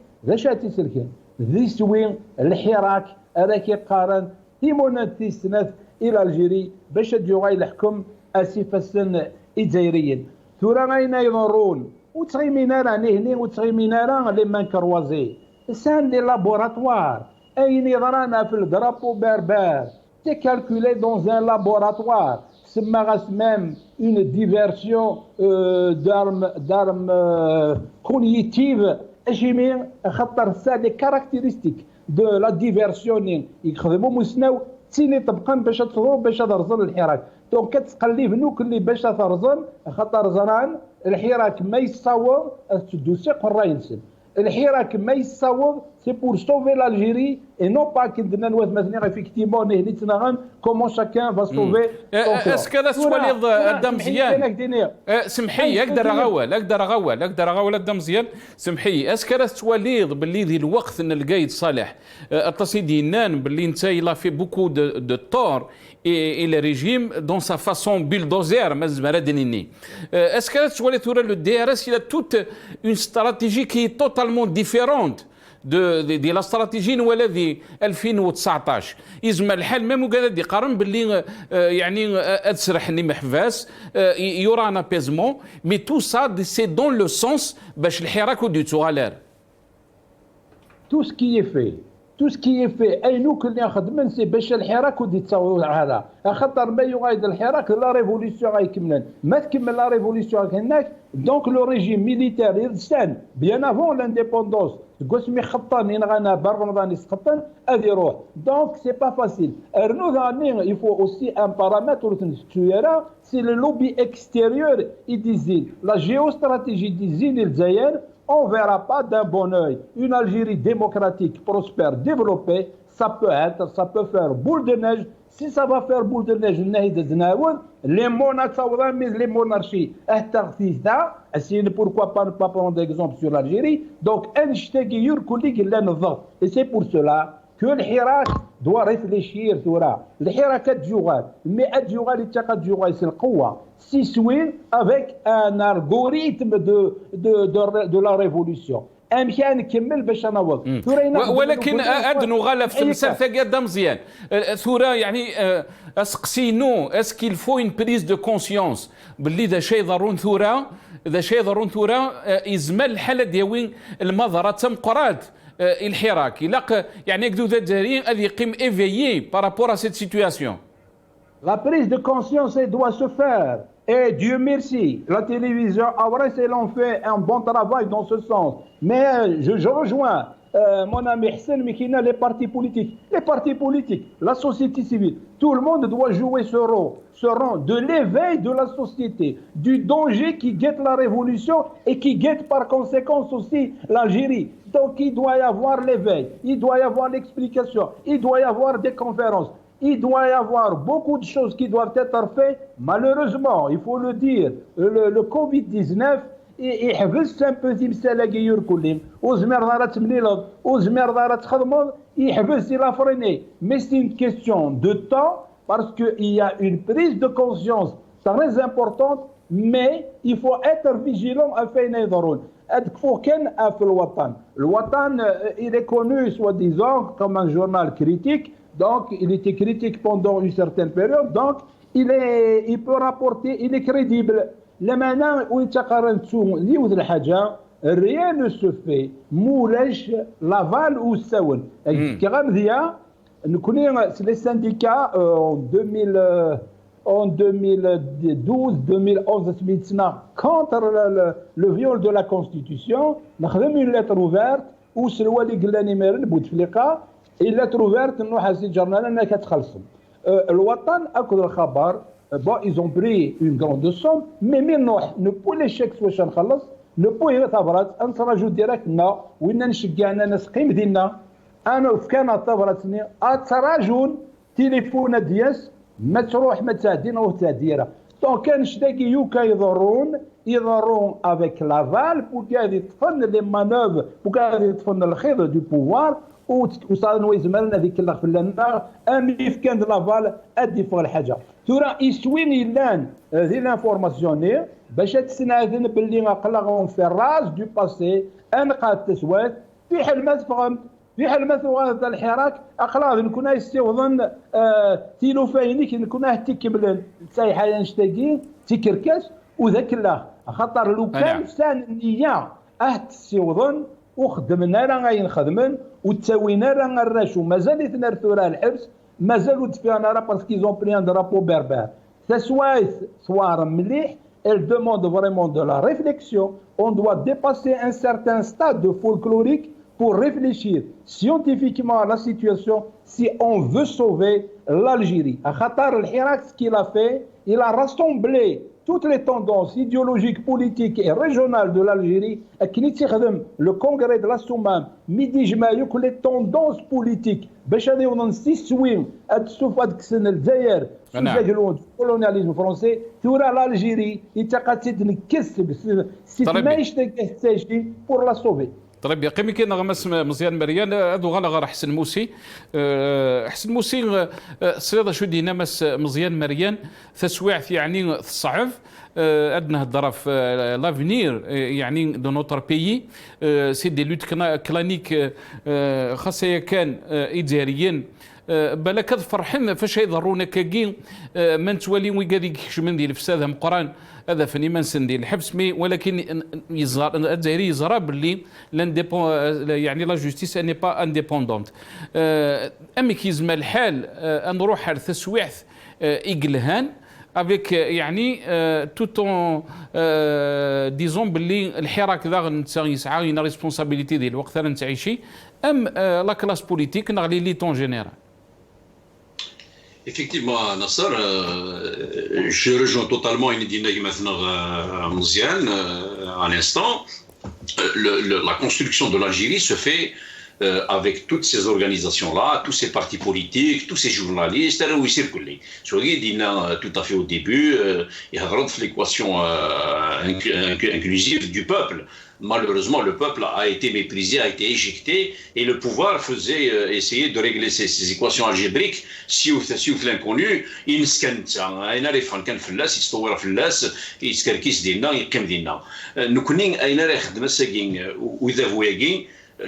[SPEAKER 2] Ziswin, le Hirak, avec Qaran, Timonatisnet et l'Algérie, Béchet du Roi, l'Hkum, Asifassen, Idzaïrien. Touranaïna Yvonroun. وتغيمينا راه هني وتغيمينا راه لي مان كروازي سان لي لابوراتوار اين يضرانا في الدرابو بربر تي كالكولي دون ان لابوراتوار سما غاس ميم اون ديفيرسيون دارم كونيتيف اجيمي خاطر سا لي كاركتيرستيك دو لا ديفيرسيون يخدموا مسناو تيني طبقا باش تصور باش ترزل الحراك دونك كتقلب نوك اللي باش ترزل خاطر زران الحراك ما يصور تدوسي قرا ينسل الحراك ما يصور سي بور سوفي l'Algérie et non pas كندنا نواث مثلا effectivement نهني تنغن كومون شاكان فا سوفي
[SPEAKER 1] اسكو هذا السواليض الدم مزيان سمحي اقدر اغول الدم مزيان سمحي اسكو هذا السواليض باللي ذي الوقت ان القايد صالح التصيدي نان باللي انت لا في بوكو دو تور et le régime dans sa façon bulldozer est-ce que le DRS il a toute une stratégie qui est totalement différente de la stratégie نوالذي 2019 يزم الحال ميم وقال قارن باللي يعني تسرح ني محفاس يورا ان ابيزمون مي تو سا سي دون لو سونس باش الحراك ودي توالير
[SPEAKER 2] tout ce qui est fait تو سكي في اي نوك اللي نخدمن سي باش الحراك ودي تصور هذا خاطر ما يغايد الحراك لا ريفوليسيون غيكملن ما تكمل لا ريفوليسيون هناك دونك لو ريجيم ميليتير يرسان بيان افون لانديبوندونس قسمي خطان ينغانا بالرمضان يسقطن هذه يروح دونك سي با فاسيل رنو ثاني يفو اوسي ان بارامتر تنستويرا سي لو لوبي اكستيريور يديزين لا جيوستراتيجي ديزين الجزائر. On ne verra pas d'un bon oeil une Algérie démocratique, prospère, développée. Ça peut faire boule de neige. Si ça va faire boule de neige, les monarchies, pourquoi pas ne pas prendre d'exemple sur l'Algérie. Donc, et c'est pour cela que le Hirak doit réfléchir sur le Hirak mais c'est le Koua. Si swing avec un algorithme de la révolution.
[SPEAKER 1] ولكن ادنو غالا في المثال ثقاد مزيان ثوره يعني اسقسينو اسكيل فو اون بريز دو كونسيونس باللي ذا شيء ضرون ثوره يزمل الحاله ديال المظره تمقرات الحراك يعني يقدو ذا الجزائريين هذه يقيم ايفيي بارابور ا سيت سيتوياسيون.
[SPEAKER 2] La prise de conscience doit se faire. Et Dieu merci, la télévision Awres, elle en fait un bon travail dans ce sens. Mais je rejoins mon ami Hssen Mekina, les partis politiques. Les partis politiques, la société civile, tout le monde doit jouer ce rôle de l'éveil de la société, du danger qui guette la révolution et qui guette par conséquence aussi l'Algérie. Donc il doit y avoir l'éveil, il doit y avoir l'explication, il doit y avoir des conférences. Il doit y avoir beaucoup de choses qui doivent être faites. Malheureusement, il faut le dire, le Covid-19, يحبس un petit مسالاقي كلهم وزمر دارت تمليلض وزمر دارت تخدمض يحبس إلى فريني. Mais c'est une question de temps parce qu'il y a une prise de conscience très importante, mais il faut être vigilant à فين يضرون. فوق كان في الوطن il est connu soi-disant comme un journal critique. Donc, il était critique pendant une certaine période. Donc, il peut rapporter, il est crédible. Maintenant, où il rien ne se fait. Moulèche, Laval ou Saoun. Nous connaissons les syndicats en 2012-2011 contre le viol de la Constitution. Nous avons une lettre ouverte où c'est le Wali Glani Merin Bouteflika. Il a trouvé انه حاسين جرنا لنا كتخلصوا الوطن اكل الخبر ils ont pris une grande somme mais نروح نبو لي شيك واش نخلص نبو غير ثبرات نتراجو ديريكتنا وين نشجعنا ناس قيم ديالنا انا كان ثبرتني اتراجون تليفون دياس ما تروح ما تعدينا وتعديره دونك كان شداكي يوكا يضرون avec l'aval pour qu'elle يطفن لي مانوف pour qu'elle يطفن الخيط du pouvoir وصار يزمرنا ذيك الله في النار اميف كان لافال ادي فوق الحاجه ترى يسوين يلان ذي لانفورماسيوني باش تسنادن باللي قلقهم في الراس دو باسي انقى التسوات في حال ما تفهم في حال ما ثوات الحراك اقلاض نكون يستوظن تيلوفاينيك نكون تكملن سايحه نشتاقي تكركس وذاك الله خاطر لو كان سان النيه تسيوظن وخدمنا راه غينخدمن وتساوينا راه نراشو مازال يتنرثو راه الحبس مازالوا تفيانا راه باسكو ont pris un drapeau berbère تسوايث صوار مليح. Elle demande vraiment de la réflexion. On doit dépasser un certain stade de folklorique pour réfléchir scientifiquement à la situation si on veut sauver l'Algérie. À Khatar el-Hirak, ce qu'il a fait, il a rassemblé toutes les tendances idéologiques, politiques et régionales de l'Algérie. Le congrès de la Soumam, midi jmaïouk, les tendances politiques. Béchadé, on en six swim, à Soufad Ksen el-Zaïr, sous le colonialisme français. Toura l'Algérie, il t'a cassé une question. C'est pour la sauver.
[SPEAKER 1] طيب يقيم كي نغمس مزيان مريان هذو غلغ حسن موسي حسن موسي صيدا شو دينا مس مزيان مريان تسويع يعني صعب ادنى الظرف لافنير يعني دو نوتر بيي سي دي لوت كلانيك خاصه كان اداريين بالك فرحنا فاش يضرونا كاكي ما نتوالي ويقادي كشمن ديال الفساد مقران هذا فني ما نسندي الحبس مي ولكن يزار الجزائري يزرى باللي يعني لا جوستيس اني با انديبوندونت امي كيزما الحال نروح على تسويعث إقلهان افيك يعني توتون ديزون باللي الحراك ذا نتا يسعى ين ريسبونسابيلتي ديال الوقت اللي نتعيشي ام لا كلاس بوليتيك نغلي لي طون جينيرال.
[SPEAKER 4] Effectivement, Nasser, je rejoins totalement une dynamique maintenant mondiale à l'instant. La construction de l'Algérie se fait avec toutes ces organisations-là, tous ces partis politiques, tous ces journalistes, où ils circulent. Soyez tout à fait au début, il y a l'équation inclusive du peuple. Malheureusement, le peuple a été méprisé, a été éjecté, et le pouvoir faisait essayer de régler ces équations algébriques. Si vous l'inconnu, il ne scanne ça. Il arrive à faire flas, il se tourne flas, il se carquisse des nains, il qim des nains. Nous connaissons un arrêt de massagin ou d'avouagin.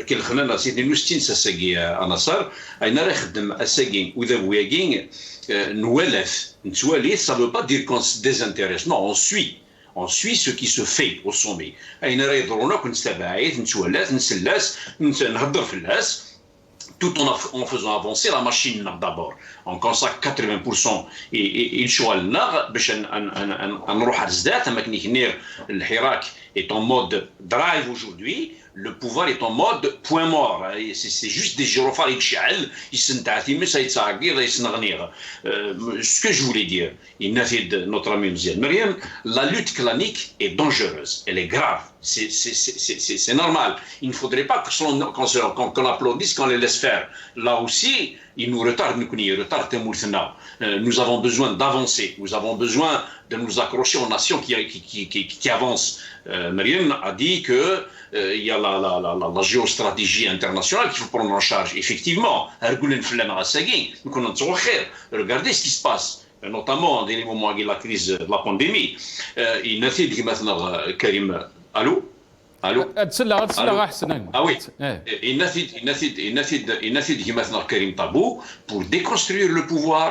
[SPEAKER 4] كي خلينا سيدي نوستين ساساكي انصار اين راه يخدم اساكين وذا وياكين نولف نتوالي ça veut pas dire qu'on se désintéresse non on suit ce qui se fait au sommet اين راه يضرونا كنتابعيت نتولات نسلاس نهضر في الناس tout en faisant avancer la machine d'abord. On consacre 80% الشغل باش نروح على الزدات اما كنيكنير الحراك est en mode drive aujourd'hui. Le pouvoir est en mode point mort. C'est juste des gyrophares qui challent, ils se ce que je voulais dire, notre ami Mariam, la lutte clanique est dangereuse, elle est grave, c'est normal. Il ne faudrait pas qu'on applaudisse, qu'on les laisse faire. Là aussi, ils nous retardent, nous avons besoin d'avancer, nous avons besoin de nous accrocher aux nations qui avancent. Mariam a dit que il y a la géostratégie internationale qu'il faut prendre en charge. Effectivement, regardez ce qui se passe, notamment dans les moments de la crise de la pandémie. Il n'a fait maintenant Karim. Allô? Allô? Ah oui. Il n'a fait maintenant Karim Tabou pour déconstruire le pouvoir.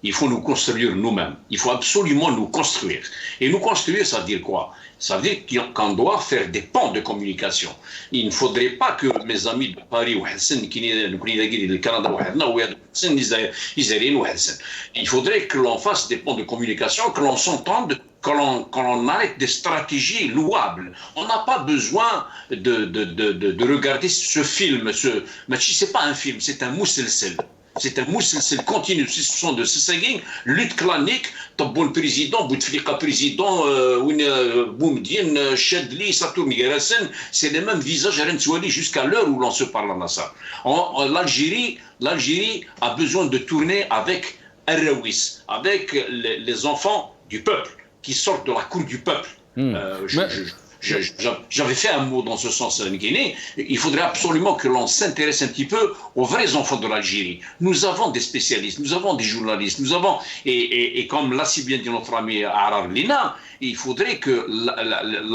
[SPEAKER 4] Il faut nous construire nous-mêmes. Il faut absolument nous construire. Et nous construire, ça veut dire quoi? Ça veut dire qu'on doit faire des ponts de communication. Il ne faudrait pas que mes amis de Paris ou Hassan, le Canada ou il faudrait que l'on fasse des ponts de communication, que l'on s'entende, que l'on arrête des stratégies louables. On n'a pas besoin de regarder ce film. Mais ce n'est pas un film, c'est un mousselsel. C'est un moussel continu, ce sont de Sessagin, lutte clanique, Tabon président, Bouteflika président, Boumdien, Chadli, Satour Miguelassen, c'est les mêmes visages à Rensouali jusqu'à l'heure où l'on se parle en Nassar. L'Algérie a besoin de tourner avec Arrawis, avec les enfants du peuple, qui sortent de la cour du peuple. J'avais fait un mot dans ce sens en Guinée. Il faudrait absolument que l'on s'intéresse un petit peu aux vrais enfants de l'Algérie. Nous avons des spécialistes, nous avons des journalistes, nous avons, et comme l'a si bien dit notre ami Arar Lina, il faudrait que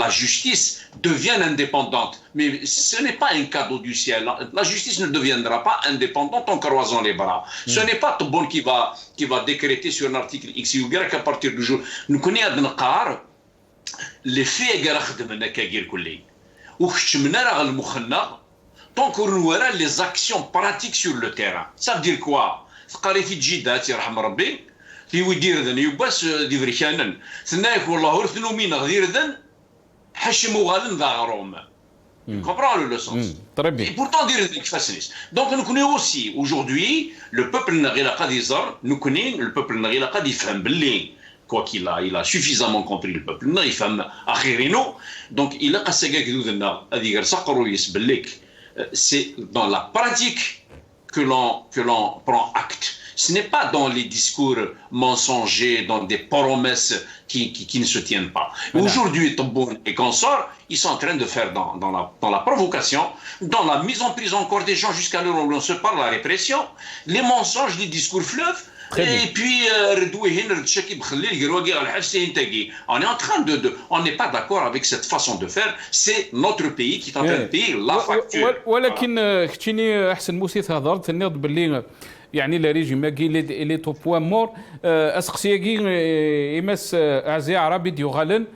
[SPEAKER 4] la justice devienne indépendante. Mais ce n'est pas un cadeau du ciel. La justice ne deviendra pas indépendante en croisant les bras. Ce n'est pas Tobon qui va décréter sur un article X ou Y qu'à partir du jour. Nous connaissons Adnaqar. Les faits خدمنا كاكير كلي وخشمنا راه المخنا طونك ورا les actions pratiques sur le terrain. Ça veut dire quoi? تقري في تجيدات يرحم ربي في ويدير ذن يباس ديفريكانن ثناك والله ورثنو مين غير ذن حشمو غالن ذا غروم. Comprends le sens. Et pourtant dire كيفاش. Donc nous connaissons aussi aujourd'hui le peuple نغيلا قاد يزر nous connaissons le peuple نغيلا قاد يفهم باللي quoi qu'il a, il a suffisamment compris le peuple. Donc, il a c'est dans la pratique que l'on prend acte. Ce n'est pas dans les discours mensongers, dans des promesses qui ne se tiennent pas. Aujourd'hui, Tobon et consorts, ils sont en train de faire dans la provocation, dans la mise en prison encore des gens jusqu'à l'heure où l'on se parle, la répression, les mensonges, les discours fleuves. Et puis, on est en train on n'est pas d'accord avec cette façon de faire. C'est notre pays qui est en train de payer la facture.
[SPEAKER 1] ولكن اختيني احسن موسي هضرت نض باللي يعني لا ريجيم كي لي تو بوان مور اسقسي كي يمس عزي عربي ديوغالن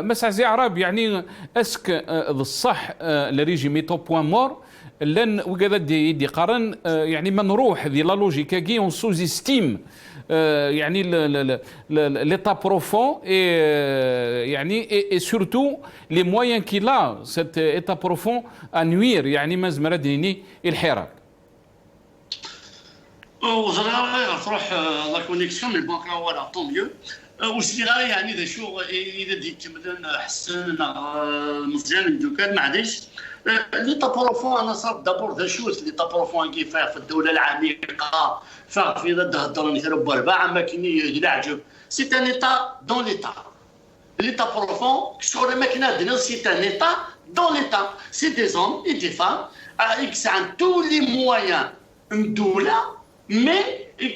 [SPEAKER 1] مس عزي عرب يعني اسك الصح لا ريجيم تو بوان مور لن وكذا دي قارن يعني ما نروح ذي لا لوجيكا كي اون سوز استيم يعني l'état profond et يعني et surtout les moyens qu'il a cet état profond à nuire يعني ما زمرا ديني الحراك
[SPEAKER 3] وزرا تروح لا كونيكسيون مي بون ولا طون ميو وصغيره يعني ذا شو اذا دي كملنا حسن مزيان دوكان معليش ليتا بروفون انا صار دابور ذا شوز ليتا بروفون كي فيه في الدوله العميقه فاق في ضد هضرني هرب اربعه ما كاين يعجب سي ان ايتا دون ليتا ليتا بروفون شغل ما كاين سي ان ايتا دون ليتا سي دي زوم اي دي فام اكس عن تو لي مويان الدوله mais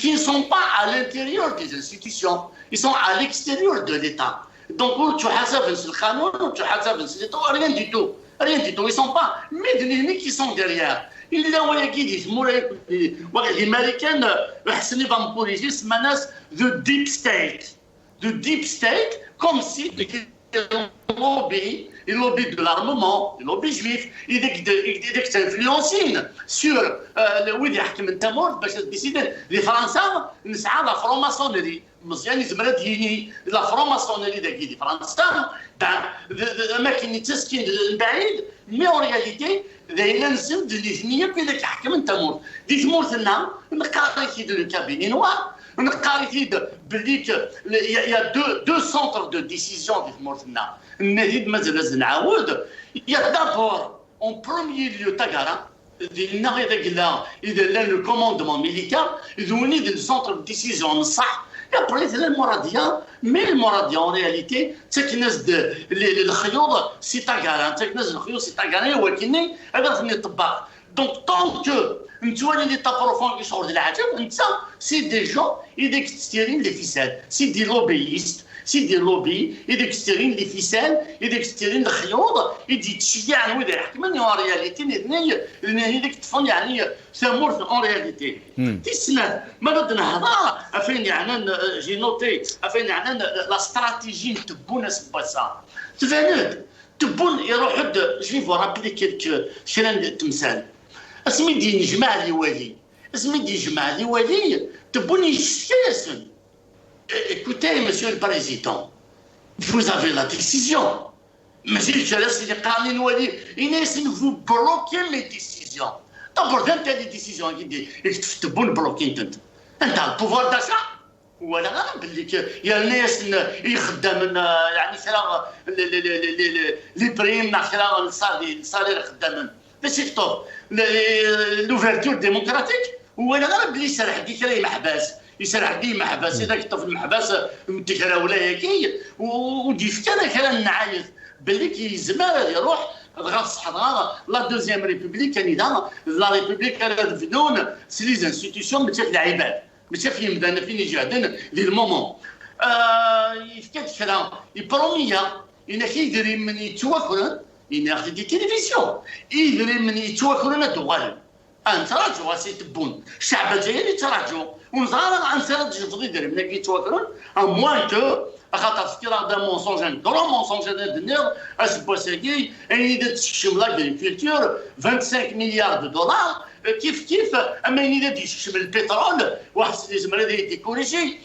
[SPEAKER 3] qui ne sont pas à l'intérieur des institutions, ils sont à l'extérieur de l'État. Donc, tu as le canon, tu as l'État, rien du tout. Rien du tout. Ils ne sont pas médecins qui sont derrière. Il y a qui disent, les Américains, ils vont me corriger, c'est the deep state. The deep state, comme si le lobby de l'armement, le lobby juif, il influence sur les Français, la franc-maçonnerie. مزيان يزمر ديني لا فرونماسونري داكي دي فرنسا الاماكن اللي تسكن بعيد مي اون رياليتي دايره نسد اللي ثنيه بلا كيحكم انت مور دي تمورتنا نقاريتي دو الكابيني نوار نقاريتي باللي يا دو سونتر دو ديسيزيون دي تمورتنا نزيد مازال نعاود يا دابور اون بروميي ليو تاكارا ديالنا اذا لو كوموندمون ميليتير يدوني دي سونتر دو ديسيزيون صح. Et après, c'est le Moradia, mais le Moradia, en réalité, c'est qu'il y a le Khayod, c'est à garan, c'est qu'il y a le Khayod, c'est à garan, ou qu'il y a le tabac. Donc, tant que nous avons des profond qui sortent de la Hadjab, c'est des gens, ils extirpent les ficelles, c'est des lobbyistes. C'est des lobbies, ils extirpent les ficelles, ils extirpent le Khayod, ils disent qu'il y a un mais en réalité, c'est mort en réalité. تسمع ما بدنا نهضر افين يعني جي نوتي افين يعني لا استراتيجي تبون سباسا تفهمت تبون يروح جي فو رابلي كيلك شران تمثال اسمي دي نجمع لي ولي اسمي دي جمع لي ولي تبون يشكيسن. Écoutez, monsieur le président, vous avez la décision. Monsieur le président, il vous bloquez mes décisions. D'abord, انت دي ديسيزيون اللي تبون بلوكين انت البوفوار داشا ولا غير باللي يا الناس يخدم يعني شرا لي بريم شرا الصالير خدام باش يكتب لوفرتور ديموكراتيك ولا غير باللي يسرح ديك راهي محباس يسرح دي محباس اذا كتب في المحباس متكرا ولا هكي ودي فكره كلام نعايز باللي كيزمر يروح la deuxième république la république elle est devenue c'est les institutions mais c'est العباد ماشي في مدن فين يجادن للمومون يفكر كلام يبروميا ان كيدري من يتوكلن ان دي تلفزيون يدري من يتوكلن دوال انت راجو سي تبون الشعب الجزائري تراجو ونزار عن سرد جفضي يدري من يتوكلن موان كو خاطر فكرة دا مونسونج ان كرون مونسونج هذا الدنيا اسبوسيكي اذا تشكشم لاغريكولتور 25 مليار دولار كيف اما اذا تشكشم البترول واحد يزمر هذا يديكوريجي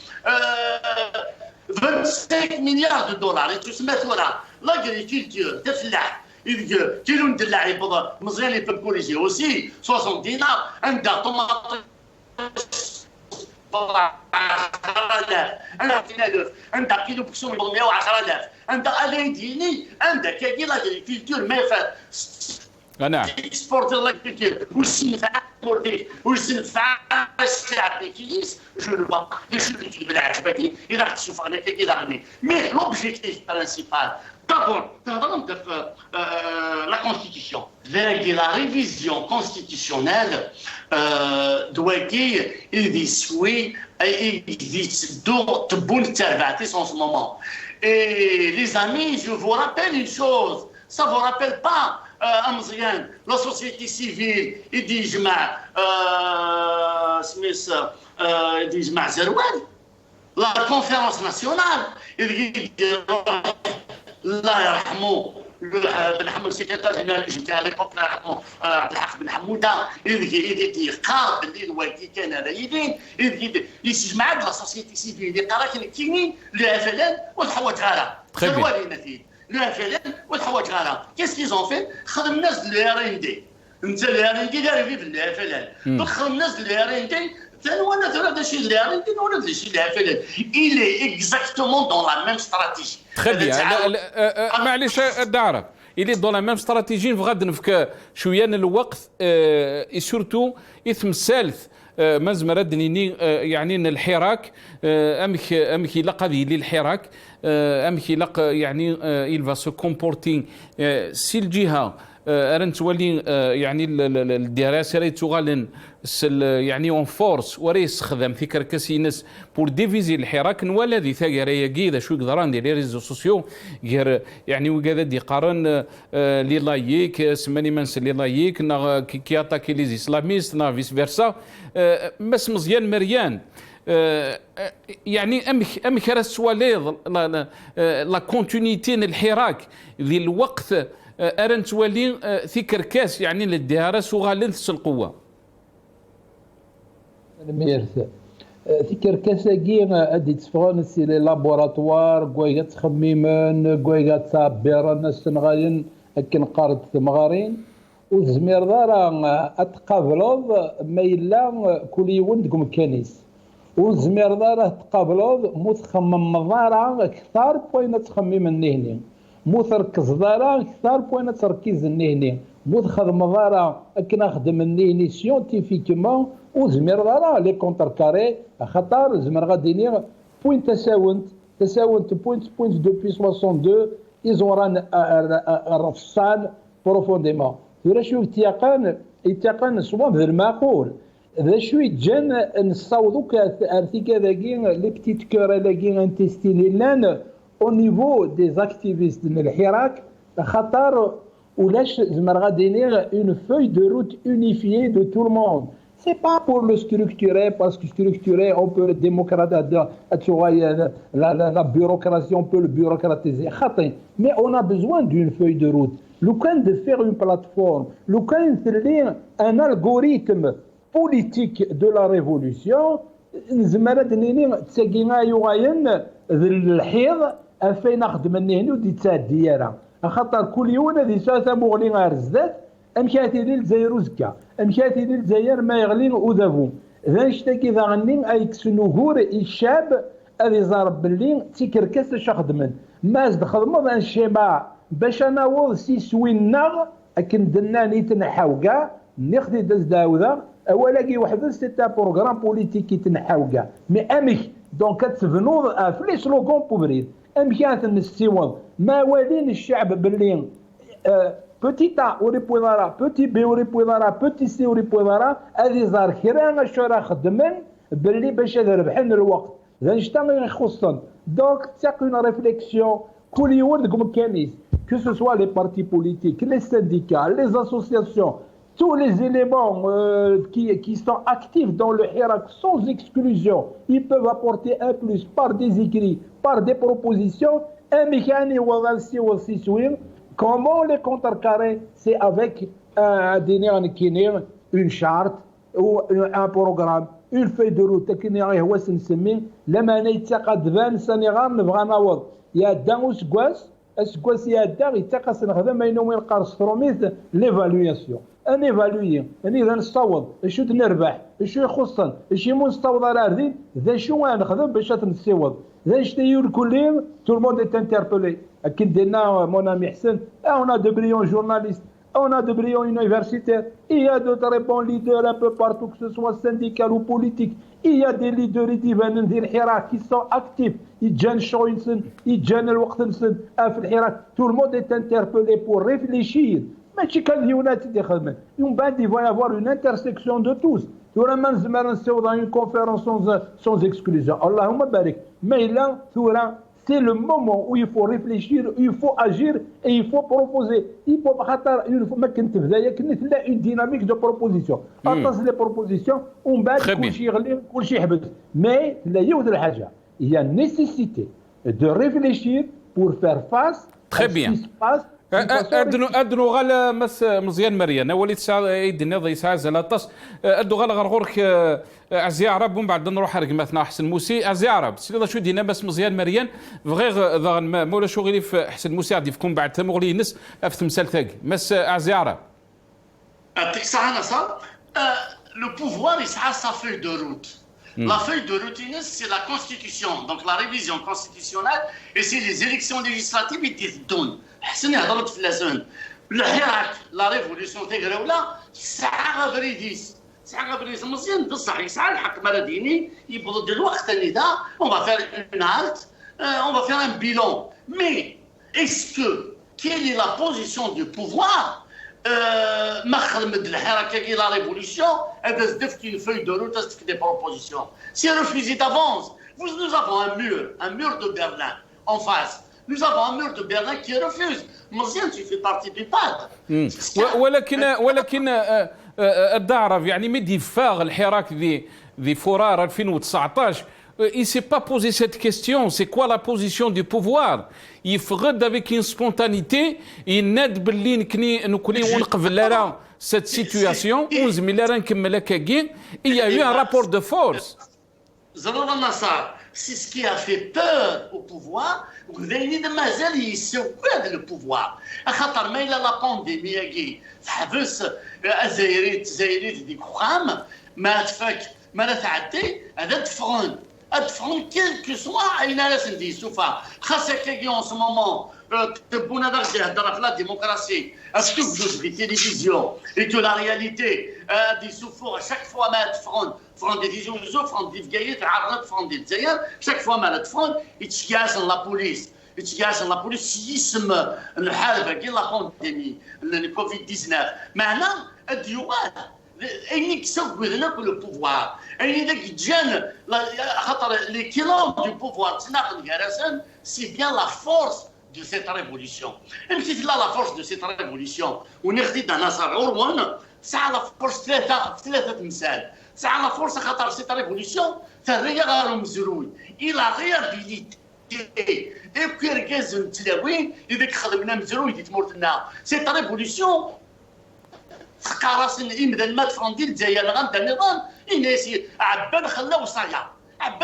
[SPEAKER 3] 25 مليار دولار تسمى ثورة لاغريكولتور تفلاح كيلو ندلع يبض مزيان يبكوريجي اوسي 60 دينار عندها طوماط عندك كيلو بكسوم 110,000 عندك اليديني عندك كاين لاغريكولتور ما فات
[SPEAKER 1] نعم
[SPEAKER 3] اكسبورتي لاغريكولتور واش نفع الشعب كيس جو نو با يشوف بالعجبتي اذا تشوف انا كي غني مي لوبجيكتيف برينسيبال d'abord la constitution la révision constitutionnelle doit en ce moment. Et les amis, je vous rappelle une chose, ça ne vous rappelle pas مزيان لا سوسيتي سيفيل يدي يجمع سميس يدي يجمع زروال لا كونفيرونس ناسيونال يدير الله يرحمه بن حمود السكرتير جينيرال نتاع ليبوك الله يرحمه عبد الحق بن حموده يدي قارب اللي الوالدي كان رايدين يجمع لا سوسيتي سيفيل اللي قرا كاينين لها فلان والحوايج غالا زروال مثيل لها فلان والحوايج غالا كيس كي زون في خدم الناس اللي رايندي انت اللي رايندي داير في لها فلان خدم الناس اللي رايندي il est exactement dans la même stratégie.
[SPEAKER 1] Très bien. معليش الدعرة. Il est dans la même stratégie. نبغى نفك شوية الوقت سورتو إثم الثالث مازال ردني يعني الحراك أمك لقى ذي الحراك أمك لقى يعني il va se comporter si الجهة أرنت ولي يعني الدراسة راه تغالن يعني اون فورس وريس خدم في كركسينس بور ديفيزي الحراك ولا ذي ثاقي راهي كيدا شو يقدران دي لي ريزو سوسيو غير يعني وكذا دي قارن لي لايك سماني منس لي لايك كي اتاكي لي اسلاميست نا فيس فيرسا بس مزيان مريان يعني امك راه سواليض لا كونتينيتي الحراك ذي الوقت أرنت ولي في كركاس يعني للدهارس وغالنث القوة.
[SPEAKER 2] ميرسي. في كركاس كي أدي تفغن سي لي لابوراتوار كويغا تخميمن كويغا تعبير الناس تنغاين أكن قارد ثمغارين وزمير دارا أتقابلوض ما إلا كل يوم تقوم كنيس وزمير دارا تقابلوض متخمم مضارا أكثر بوين تخميم النهني مو تركز دارا كثار بوين تركيز النهني مو تخدم دارا كنا خدم النهني سيونتيفيكمون وزمير دارا لي كونتر كاري خاطر زمر غادي بوين تساونت بوينت دوبي 62 ils ران رفصان بروفونديمون ورا شو يتيقن سوا ذا المعقول ذا شو يتجن نصاوضو كارثي كذاكي لي بتيت كورالاكي انتستيني لان au niveau des activistes de l'Irak, une feuille de route unifiée de tout le monde. Ce n'est pas pour le structurer, parce que structurer, on peut le démocratiser, la bureaucratie, on peut le bureaucratiser. Mais on a besoin d'une feuille de route. Le cas de faire une plateforme, le cas de faire un algorithme politique de la révolution, فين نخدم النهني ودي تسادي راه خاطر كل يوم هذه ساسا مغلي غير الزاد امكاتي ديال الجزائر وزكا امكاتي ديال الجزائر ما يغلي وذافو ذا نشتكي ذا غني ايكس نوغور الشاب هذه زارب باللي تيكركس اش خدمن ما زد خدمه ذا الشيما باش ناوض سي سوينا اكن دنا نيتنحاو كاع نخدي داز داوذا اولاكي وحده سيتا بروغرام بوليتيكي تنحاو كاع مي امك دونك كتبنوض في لي سلوغون بوبريد امكانات نستيوض ما والين الشعب باللي بوتي تا وري بويضارا بوتي بي وري بويضارا بوتي سي وري بويضارا هذه زار كرا شرا خدمن باللي باش ربحن الوقت ذا نشتغل يخصن دونك تاك اون ريفليكسيون كل يوم تقوم كنيس que ce soit les partis politiques, les syndicats, les associations, tous les éléments qui sont actifs dans le Hirak sans exclusion, ils peuvent apporter un plus par des écrits, par des propositions. Un mécanisme comment les contrecarrer? C'est avec une charte ou un programme, une feuille de route. لما نيتقد فان سنغار نبغى نعوض يا دا اسكواس يا دا يتقاس نخدم ما ينوم القرص تروميث ليفالوياسيون ان ايفالوي اني اذا نصوض شو نربح شو يخصن شي مستوض على ردين ذا شو نخدم باش نسيوض ذا شتي الكل تو الموند est interpellé اكن دينا مون امي حسن on a de brillants journalistes on a de brillants universitaires il y a de très bons leaders un peu partout que ce soit syndical ou politique il y a des leaders qui sont actifs يجان شوينسن يجان الوقت نسن في الحراك tout le monde est interpellé pour réfléchir ماشي كاليونات اللي خدمت يوم بعد il va y avoir une intersection de tous ثورا ما نزمر نسيو dans une conférence sans exclusion اللهم بارك ما إلا ثورا c'est le moment où il faut réfléchir, il faut agir et il faut proposer. Il faut une dynamique de proposition. Attends les propositions, on va mais il y a nécessité de réfléchir pour faire face à ce qui se passe.
[SPEAKER 1] ادنو غالا مس مزيان مريان وليت ساعه يدنا ضي ساعه زلاطس ادو غالا غنغورك عزي عرب ومن بعد نروح رقمتنا حسن موسي عزي عرب سيدا شو دينا بس مزيان مريان فغير ضغن مولا شغلي في حسن موسي غادي يفكم بعد تمغلي نس في تمثال ثاقي مس عزي عرب
[SPEAKER 3] يعطيك الصحه نصر لو بوفوار يسعى sa feuille de route. La feuille de route, c'est la constitution, donc la révision constitutionnelle, et c'est les élections législatives qui donnent. حسن هضرت في لازون الحراك لا ريفوليسيون تيغراولا ساعه غبريديس ساعه غبريديس مزيان بصح يسعى الحق مراديني يبغض الوقت النداء on va faire une halte on va faire un bilan mais est-ce que quelle est la position du pouvoir مخرمد الحراك كي لا ريفوليسيون هذا زدفت une feuille de route زدفت des propositions si refusé d'avance nous avons un mur de Berlin en face. Nous avons un mur de Berlin qui refuse. Mozian, tu fais partie du PAD.
[SPEAKER 1] ولكن الدعرف يعني مدي فاغ الحراك ذي فرار 2019 il s'est pas posé cette question c'est quoi la position du pouvoir يفقد avec une spontanéité يناد باللي نكوني ونقبل لها cette situation ونزمي لها نكمل هكاكي il y a eu un rapport de force.
[SPEAKER 3] زرار النصارى c'est ce qui a fait peur au pouvoir وذاين مازال يسواد le pouvoir خاطر ما إلا لا بانديمي هاكي تحبس الجزائريين ديك خام ما تفك ما تعدي هذا تفغن كيل كو سوا اين ناس نديسو خاصك كي اون سو مومون تبونا داك يهضر في لا ديموكراسي اسكو جوج في تيليفزيون اي تو لا رياليتي دي سوفور شاك فوا ما تفغن فرون دي تيزيون فرون دي فكايت عرضت فرون دي الجزائر شاك فوا ما تفغن يتشكاس لا بوليس لا بوليس يسم الحالة كي لا بانديمي الكوفيد 19 معنا الديوان اين كسب هناك لو بوفوار اين داك جان خاطر لي كيلون دو بوفوار تناقض كراسان سي بيان لا فورس دو سيت ريفوليسيون مشيت لا فورس دو سيت ريفوليسيون ونخدي نصر عروان ساعه لا فورس ثلاثه مثال ساعه لا فورس خاطر سيت ريفوليسيون ثريه غير مزروي الى ريابيليتي اي كيركاز نتلاوين اذا خدمنا مزروي ديت مورتنا سيت ريفوليسيون قراص إمدا المات فرندي الجزائر غنتا النظام إناسي عبان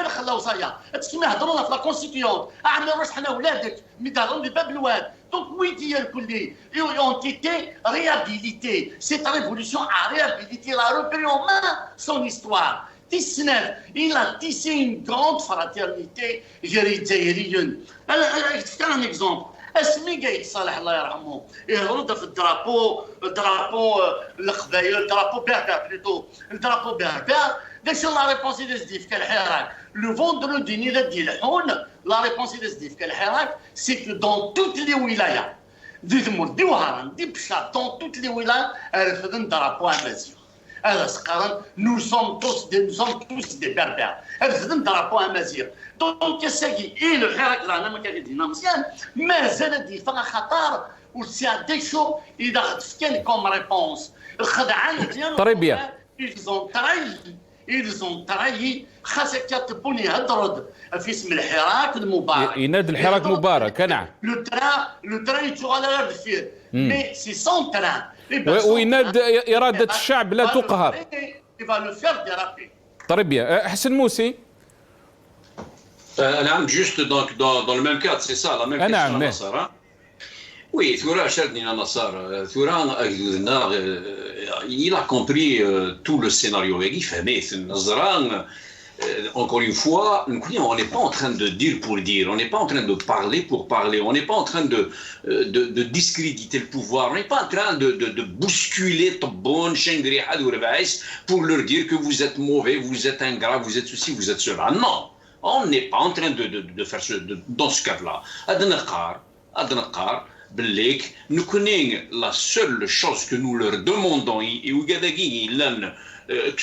[SPEAKER 3] خلاو صايا تسمى هضرونا في لا كونستيتيون عملنا واش حنا ولادك مي دارون دي باب الواد دونك وي ديال كلي اونتيتي ريابيليتي سيت ريفوليسيون ا ريابيليتي لا روبري اون مان سون هيستوار تيسناف إلا تيسي اون غروند فراتيرنيتي جري الجزائريين أنا نفتكر ان اكزومبل اسمي قايد صالح الله يرحمه يهرد في الدرابو القبايل الدرابو بهبه بلوتو الدرابو بهبه داكشي لا ريبونسي ديال زديف كالحراك لو فوندرودي ني ديال الحون لا ريبونسي ديال زديف كالحراك سي كو دون توت لي ولايات دي ثمور دي وهران دي بشا دون توت لي ولايات رفدن درابو امازيغ هذا سقرا نو سوم توس دي بربر رفدن درابو امازيغ دونك ساكي اي لو حراك رانا ما كايدينا مزيان مازال ديفا خطر وسي ديشو اذا خدفكان كوم ريبونس الخدعان ديالو
[SPEAKER 1] طريبيا
[SPEAKER 3] إلزون تراي خاصك تبوني هدرد في اسم الحراك المبارك
[SPEAKER 1] ينادي الحراك مبارك نعم
[SPEAKER 3] لو تران يتشو على غير الفير مي سي سون تران
[SPEAKER 1] وينادي إرادة الشعب لا تقهر طريبيا حسن موسي
[SPEAKER 4] نعم juste dans le même cadre c'est ça la même question نصر Oui, Thura Cherdina Nassar, Thura il a compris tout le scénario. Encore une fois, on n'est pas en train de dire pour dire, on n'est pas en train de parler pour parler, on n'est pas en train de discréditer le pouvoir, on n'est pas en train de bousculer Tobon, Shengri, Hadour Baïs pour leur dire que vous êtes mauvais, vous êtes ingrat, vous êtes ceci, vous êtes cela. Non, on n'est pas en train de faire dans ce cadre-là. Adnaqar, بالليك نكونين la seule chose que nous leur demandons وكذاكي لان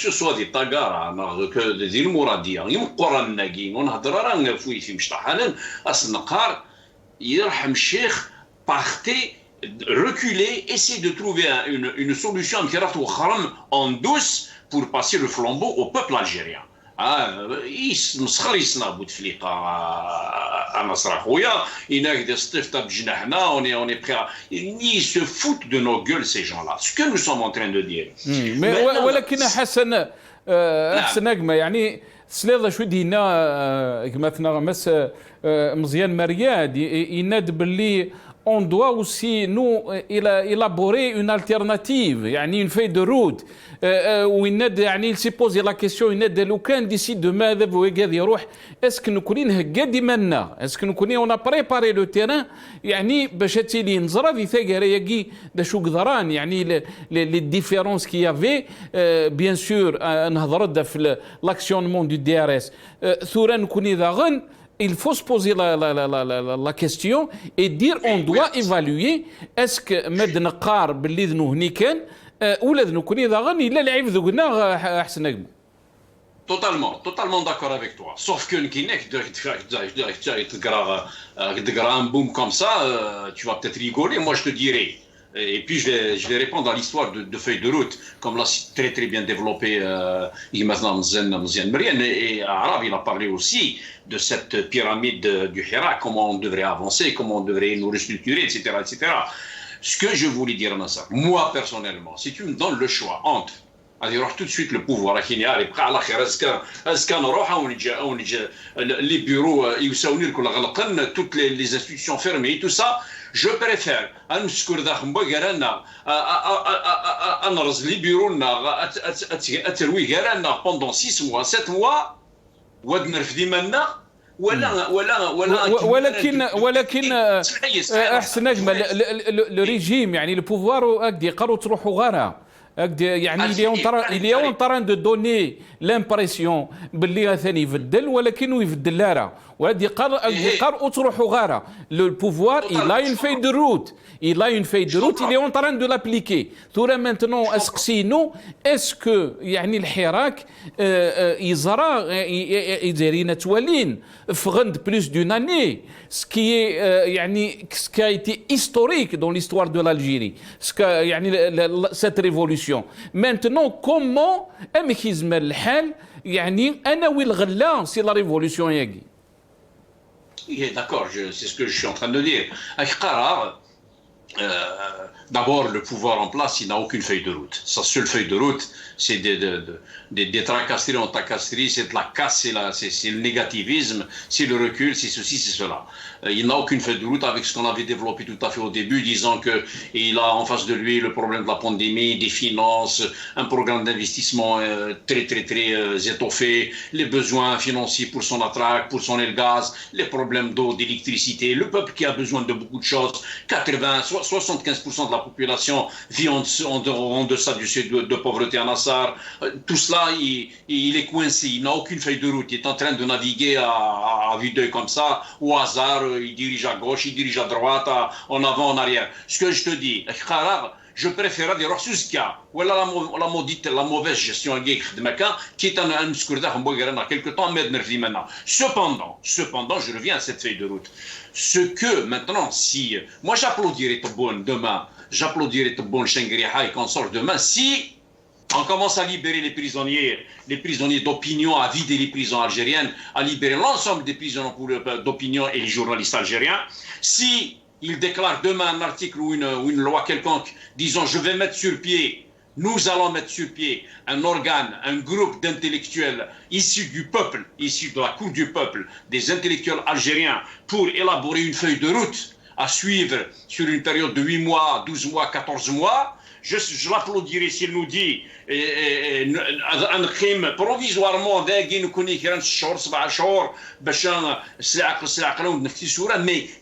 [SPEAKER 4] كو سوا دي طاقارا دي المراديه يمقرا ناكي ونهضر راه في مشطحانا اصنقار يرحم الشيخ partez, reculez, essayez de trouver une solution en douce pour passer le flambeau au peuple algérien. مسخر يصنع بوتفليقه نصر خويا يناك صيفطه بجناحنا اوني بري ils se foutent de nos gueules ces gens-là ce que nous sommes en train de dire.
[SPEAKER 1] ولكن حسن نجمه يعني سليضه شو دينا كما مس مزيان مرياد يناد باللي on doit aussi nous élaborer une alternative, يعني une feuille de route où يعني il s'est posé la question لو كان ديسي دما هذا غادي يروح اسكو نكونين هكا ديما اسكو نكونين اون بريباري لو تيران يعني باش تيلي نزرا في ثاقرايكي دا شو قدران يعني لي ديفيرونس كي يافي بيان سور نهضر في لاكسيونمون دو دي ار اس ثورا نكوني ذا غن. Il faut se poser la question et dire on doit évaluer est-ce que مد نقار باللي ذنو هني كان ولا ذنو كوني ذا غني لا لعيب ذوقنا احسن نجم.
[SPEAKER 4] Totalement d'accord avec toi. Sauf que تقرا un boom comme ça, tu vas peut-être rigoler. Moi, je te dirais. Et puis je vais répondre à l'histoire de feuille de route, comme l'a très très bien développé maintenant Mzian Merian, et Arab il a parlé aussi de cette pyramide du Hira, comment on devrait avancer, comment on devrait nous restructurer, etc., etc. Ce que je voulais dire dans ça, moi personnellement, si tu me donnes le choix entre غادي يروح tout de suite le pouvoir كيني يبقى على خير اسكان نروح او نجي لي بيرو يساوني كل غلقن toutes les institutions fermées tout ça. Je préfère نسكر ذا خمبا قرانا نرز لي بيرونا اتروي قرانا pendant 6 mois 7 mois ودنرف ديمالنا
[SPEAKER 1] ولكن احسن نجمه الريجيم يعني البوفوار هكذا يقروا تروحوا غارها يعني il est en train de donner l'impression باللي ثاني يبدل ولكنه يبدل لا وهذه يقر اطرحوا غاره le pouvoir il a une feuille de route il est en train de l'appliquer ثورا maintenant اسقسينو اسكو يعني الحراك يزرا يديرين توالين في غند بلوس دون اني سكي يعني سكا ايتي historique dans l'histoire de l'Algérie سكا يعني cette révolution maintenant comment امكيزم الحال يعني انا والغلا سي لا ريفولوسيون ياكي.
[SPEAKER 4] D'accord, c'est ce que je suis en train de dire. D'abord, le pouvoir en place, il n'a aucune feuille de route. Sa seule feuille de route, c'est des tracasseries en tracasseries, c'est de la casse, c'est le négativisme, c'est le recul, c'est ceci, c'est cela. Il n'a aucune feuille de route avec ce qu'on avait développé tout à fait au début, disant qu'il a en face de lui le problème de la pandémie, des finances, un programme d'investissement très, très, très étoffé, les besoins financiers pour son attraque, pour son gaz, les problèmes d'eau, d'électricité, le peuple qui a besoin de beaucoup de choses, 75% de la population vit en deçà du seuil de pauvreté en Assar. Tout cela, il est coincé, il n'a aucune feuille de route, il est en train de naviguer à vue d'œil comme ça, au hasard, il dirige à gauche, il dirige à droite, en avant, en arrière. Ce que je te dis, je préfère dire Rosuska, ou la maudite, la mauvaise gestion de Mecca, qui est un scourdar en quelque temps, mais maintenant. Cependant, je reviens à cette feuille de route. Ce que maintenant, si moi j'applaudirais tout bon demain, j'applaudirais tout bon Shengriha et qu'on sort demain, si on commence à libérer les prisonniers d'opinion, à vider les prisons algériennes, à libérer l'ensemble des prisonniers d'opinion et les journalistes algériens, si il déclare demain un article ou une loi quelconque disant je vais mettre sur pied, nous allons mettre sur pied un organe, un groupe d'intellectuels issus du peuple, issus de la cour du peuple, des intellectuels algériens pour élaborer une feuille de route à suivre sur une période de 8 mois, 12 mois, 14 mois, je l'applaudirai s'il nous dit un crime provisoirement mais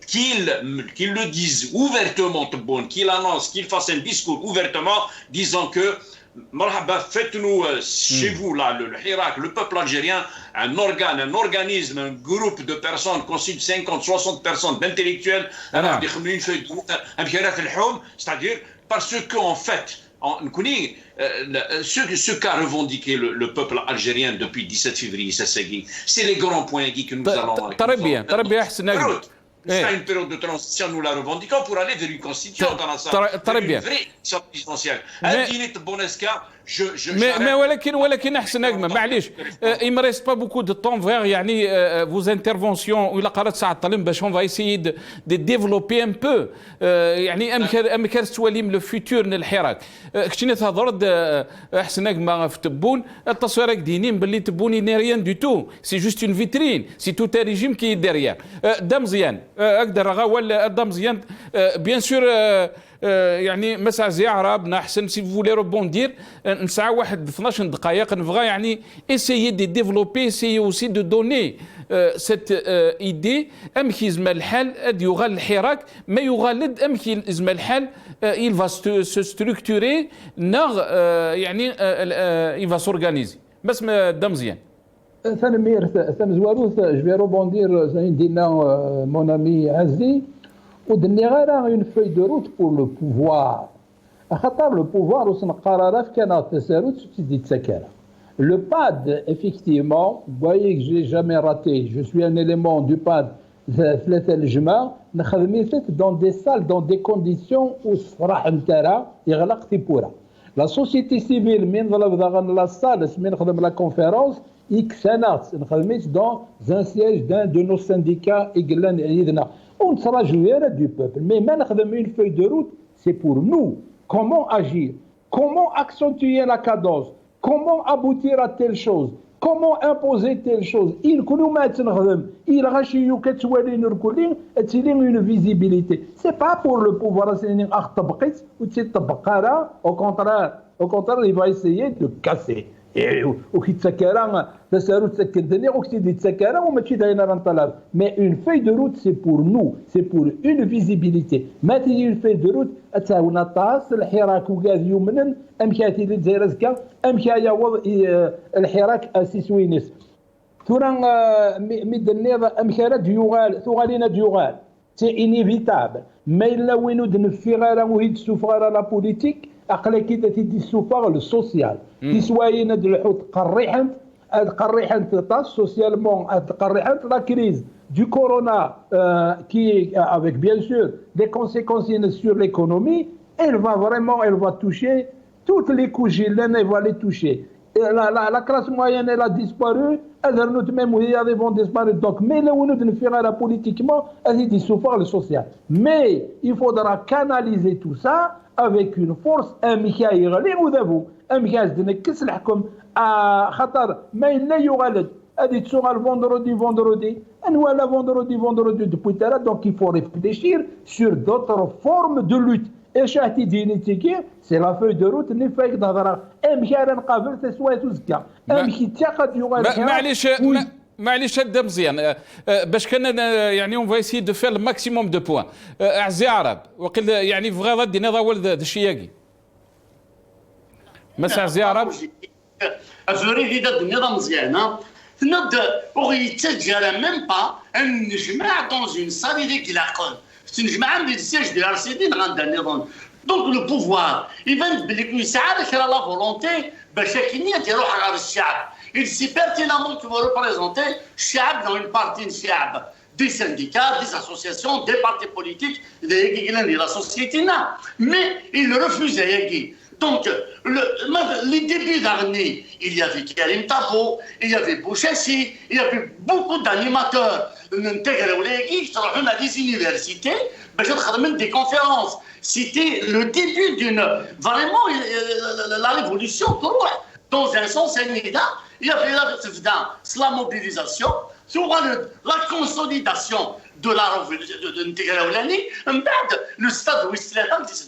[SPEAKER 4] qu'il le dise ouvertement, qu'il annonce, qu'il fasse un discours ouvertement disant que faites-nous chez vous, là, le Hirak, le peuple algérien, un organe, un organisme, un groupe de personnes constitué de 50, 60 personnes, d'intellectuels, c'est-à-dire parce qu'en fait, ce qu'a revendiqué le peuple algérien depuis 17 février, c'est les grands points que nous allons...
[SPEAKER 1] Très bien,
[SPEAKER 4] C'est une période de transition, nous la revendiquons pour aller vers une constitution dans la salle.
[SPEAKER 1] Très bien.
[SPEAKER 4] Une vraie présidentielle.
[SPEAKER 1] Mais ولكن احسن اجمل معليش il me reste pas beaucoup de temps vers يعني vos interventions ولا قرات ساعه طلم باش on va essayer de développer un peu يعني ام كان سواليم لو فيتور للحراك كنتي تهضر احسن اجمل في تبون التصوير دينين باللي تبوني ني ريان دو تو سي جوست اون فيترين سي تو ان ريجيم كي ديريير دا مزيان اقدر غا دا مزيان بيان سور يعني مساء زيارة احسن سي فولي روبوندير نسعى واحد 12 دقائق نبغى يعني اسيي دي ديفلوبي اسيي اوسي دو دوني سيت ايدي ام كي يزمى الحال اد يغال الحراك ما يغالد ام كي يزمى الحال il va se structurer نغ يعني il va s'organiser بس دا مزيان
[SPEAKER 2] ثاني مير ثاني زواروث جو في روبوندير زين دينا مون امي عزي ودني غير اون فوي دو روت بور لو بوفوار خاطر لو بوفوار وصل قرارات كانت تسارت تدي تسكر le PAD effectivement vous voyez que je n'ai jamais raté je suis un élément du PAD ثلاثة الجماع نخدمي dans des salles dans des conditions où الصراحة نتاعها يغلق تيبورا la société civile من ظلف ضغن لا salle من نخدم la conférence X années نخدميت dans un siège d'un de nos syndicats يقلن يدنا On sera joué du peuple. Mais maintenant, une feuille de route, c'est pour nous. Comment agir? Comment accentuer la cadence? Comment aboutir à telle chose? Comment imposer telle chose? Il une visibilité. C'est pas pour le pouvoir. Au contraire, il va essayer de casser. Mais une feuille de route, c'est pour nous, c'est pour une visibilité. Maintenant, une feuille de route, الحراك وقاعد يمنن أمكاتي اللي تزيرزكا أمكا يوض الحراك أسيسوينس ثوران ميدنيض أمكارا ديوغال ثوغالينا ديوغال سي انيفيتابل ما إلا وينو دنفي غير وهيد سوفغير لا بوليتيك أقل كده تدي السوفغ السوسيال تسواينا د الحوت قريحنت طاس سوسيالمون قريحنت لا كريز du corona qui avec bien sûr des conséquences sur l'économie elle va toucher toutes les couches elle va les toucher la classe moyenne elle a disparu même ils vont disparaître donc mais là où nous faire politiquement elle souffre le social mais il faudra canaliser tout ça avec une force امكاي غلي وذابو امكاز دنكس الحكم خطر ما لا يغلد هذه تسوغ الفوندردي انواع لا فوندردي depuis tout à l'heure donc il faut réfléchir sur d'autres formes de lutte ايش ديني تيكي سي لا فوي دو روت اللي فايك نهضر امكا نقابل تسوى تزكا امكي تاخذ يغال
[SPEAKER 1] معليش هذا مزيان باش كان يعني اون فايسي دو فير الماكسيموم دو بوان اعزي عرب وقيل يعني في غاضه دينا ضوال الشياقي مسا اعزي عرب
[SPEAKER 3] افوري هذا النظام مزيان نض وغيتجرى ميم با ان نجمع دون اون سال ديك العقل نجمع من السياج ديال ار سي دي غندا النظام دونك لو بوفوار يبان بلي يسعى لك لا فولونتي باش كاين يروح على الشعب Il sait pertinemment que vous représentez Chiab dans une partie de Chiab, des syndicats, des associations, des partis politiques, de la société. Mais il refusait. Donc, les débuts d'année, il y avait Karim Tabo, il y avait Bouchessi, il y avait beaucoup d'animateurs qui sont à des universités, des conférences. C'était le début d'une vraiment la révolution dans un sens évident. Il y avait la mobilisation, la consolidation de la révolution le stade où c'est le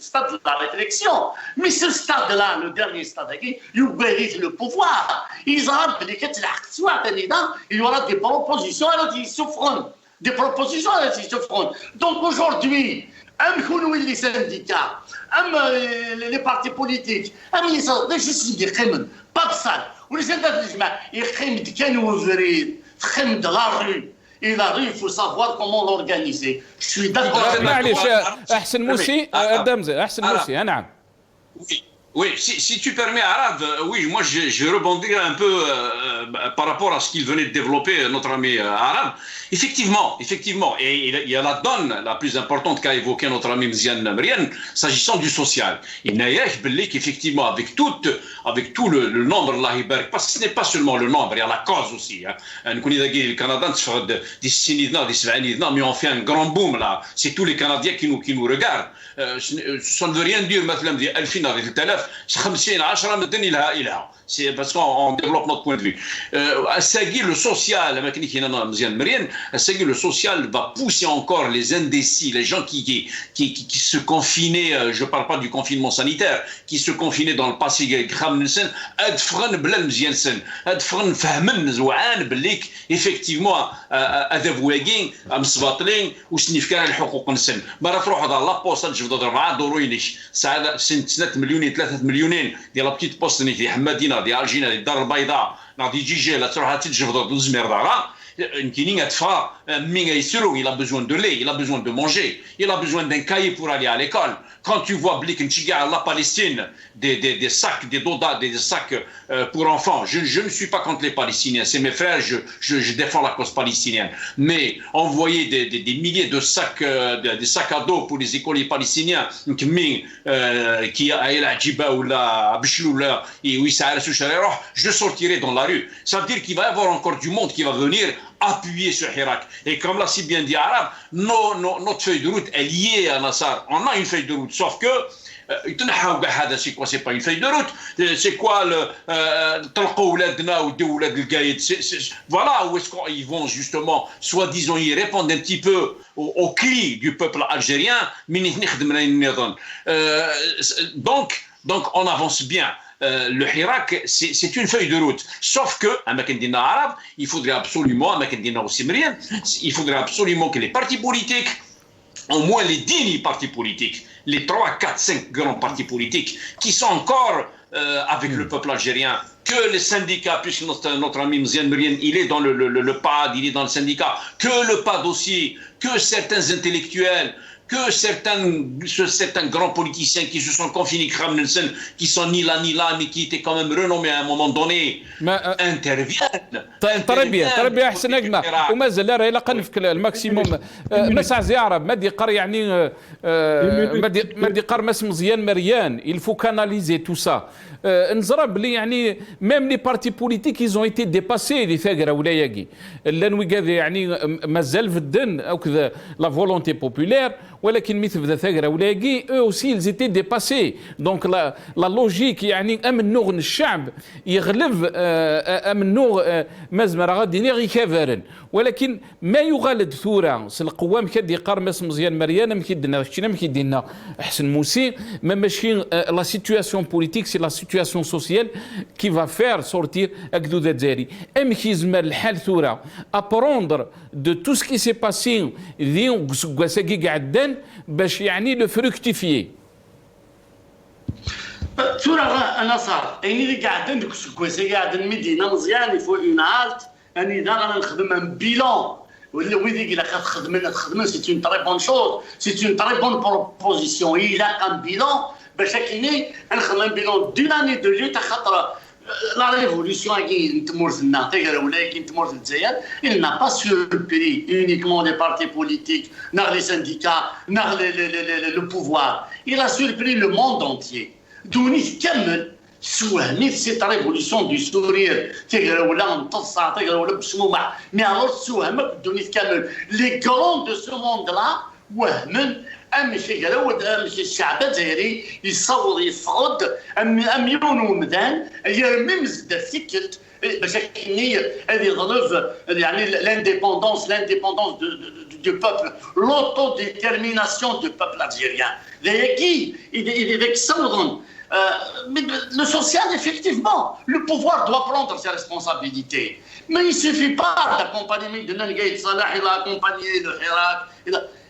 [SPEAKER 3] stade de la réflexion. Mais ce stade-là, le dernier stade, il mérite le pouvoir. Il y aura des propositions, alors ils souffrent. Des propositions, alors ils souffrent. Donc aujourd'hui, ام يكونوا لي سانديكا ام لي بارتي بوليتيك ام ليش السيدي يقيم با بصال ولا سندات الجماعه يقيم كان وفريد خم de la rue. Et la rue, il faut savoir comment l'organiser. Je suis d'accord.
[SPEAKER 1] معليش احسن موسي دمزه احسن موسي نعم.
[SPEAKER 4] Oui, si tu permets, Arad, oui, moi je rebondirai un peu par rapport à ce qu'il venait de développer, notre ami Arad. Effectivement, et il y a la donne la plus importante qu'a évoqué notre ami Mzian Mrian, s'agissant du social. Il n'a pas qu'effectivement, avec tout le nombre, parce que ce n'est pas seulement le nombre, il y a la cause aussi. Nous connaissons le Canada, mais on fait un grand boom là. C'est tous les Canadiens qui nous regardent. Ça ne veut rien dire, مثلا 2000 avec 3000 50 10 مدن إلها c'est parce qu'on développe notre point de vue. Le social, le social va pousser encore les indécis, les gens qui se confinaient, je ne parle pas du confinement sanitaire, qui se confinaient dans le passé, effectivement, ديال الجينا الدار البيضاء نادي جيجي لا تروح تجبد الزمير دارا يمكن يتفا مين يسرو il a besoin de lait, il a besoin de manger, il a besoin d'un cahier pour aller à l'école. Quand tu vois Blik Nchiga la Palestine des sacs des dodas des sacs pour enfants, je ne suis pas contre les Palestiniens, c'est mes frères, je défends la cause palestinienne, mais envoyer des milliers de sacs des sacs à dos pour les écoliers palestiniens qui a la Djiba ou la Bichlou là et oui ça je sortirai dans la rue. Ça veut dire qu'il va y avoir encore du monde qui va venir appuyer sur Hirak. Et comme l'a si bien dit Arab, notre feuille de route est liée à Nassar. On a une feuille de route, sauf que c'est quoi? C'est pas une feuille de route. C'est quoi voilà où est-ce qu'ils vont justement, soi-disant, ils répondent un petit peu au cri du peuple algérien. Donc on avance bien. Le Hirak, c'est une feuille de route. Sauf que, il faudrait absolument que les partis politiques, au moins les dignes partis politiques, les 3, 4, 5 grands partis politiques qui sont encore avec le peuple algérien, que les syndicats, puisque notre ami Mzian Mrian, il est dans le PAD, il est dans le syndicat, que le PAD aussi, que certains intellectuels, que certains grands politiciens qui se sont confinés, qui sont ni là, mais qui étaient quand même renommés à un moment donné, interviennent.
[SPEAKER 1] Très bien, أحسن أجمع وما زال راهي لا قنفك الماكسيموم مسع زيارة ما ديقر يعني ما ديقر مس مزيان مريان il faut canaliser tout ça. نزرب بلي يعني ميم لي بارتي بوليتيك ils ont été dépassés دي ثاقرة ولا ياقي لان كذا يعني مازال في الدن او كذا لا فولونتي بوبولير ولكن مثل ذا ثاقرة ولا ياقي eux aussi ils étaient dépassés donc la logique يعني امن نوغ الشعب يغلب امن نوغ مازمر غادي نغي كافرن ولكن ما يغالد ثوره القوام كدي قرمس مزيان مريان مكيدنا شتينا مكيدنا احسن موسي ما ماشي لا سيتوياسيون بوليتيك سي لا سيتوياسيون سوسيال كي فا فير سورتير اكدو دزاري ام كيزمر الحال ثوره ابروندر دو تو سكي سي باسي دي كواساكي قعدان باش يعني لو فركتيفيي
[SPEAKER 3] ثوره انا صار اين اللي قاعدين دوك كواساكي قاعدين مدينه مزيان يفو اون هالت اني دا غنخدم ان بيلون ولا ويديك الا كتخدم سي اون تري بون شوز سي اون تري بون بروبوزيسيون الا ان بيلون باش كاينين نخدم بيلون دون اني دو لوت خاطر لا ريفولوسيون كي نتمر في الناطق ولا كي نتمر في الجزائر il n'a pas surpris uniquement les partis politiques nar les syndicats nar le pouvoir il a surpris le monde entier دوني كمل سوهمي في سيت ريفولوسيون دو سورير تيغرا ولا نتصا تيغرا ولا بسمومه مي الوغ سوهمك دوني كامل لي كرون دو سو موند لا وهمن ام تيغرا ولا الشعب الجزائري يصور يفرض ام يونو مدان يرمي مزد سيكلت باش كاينين هذه ظروف يعني لانديبوندونس du peuple, l'autodétermination du peuple algérien. Il est vexant. Mais le social, effectivement, le pouvoir doit prendre ses responsabilités. Mais il ne suffit pas d'accompagner de Nengaïd Salah, il a accompagné le Hirak.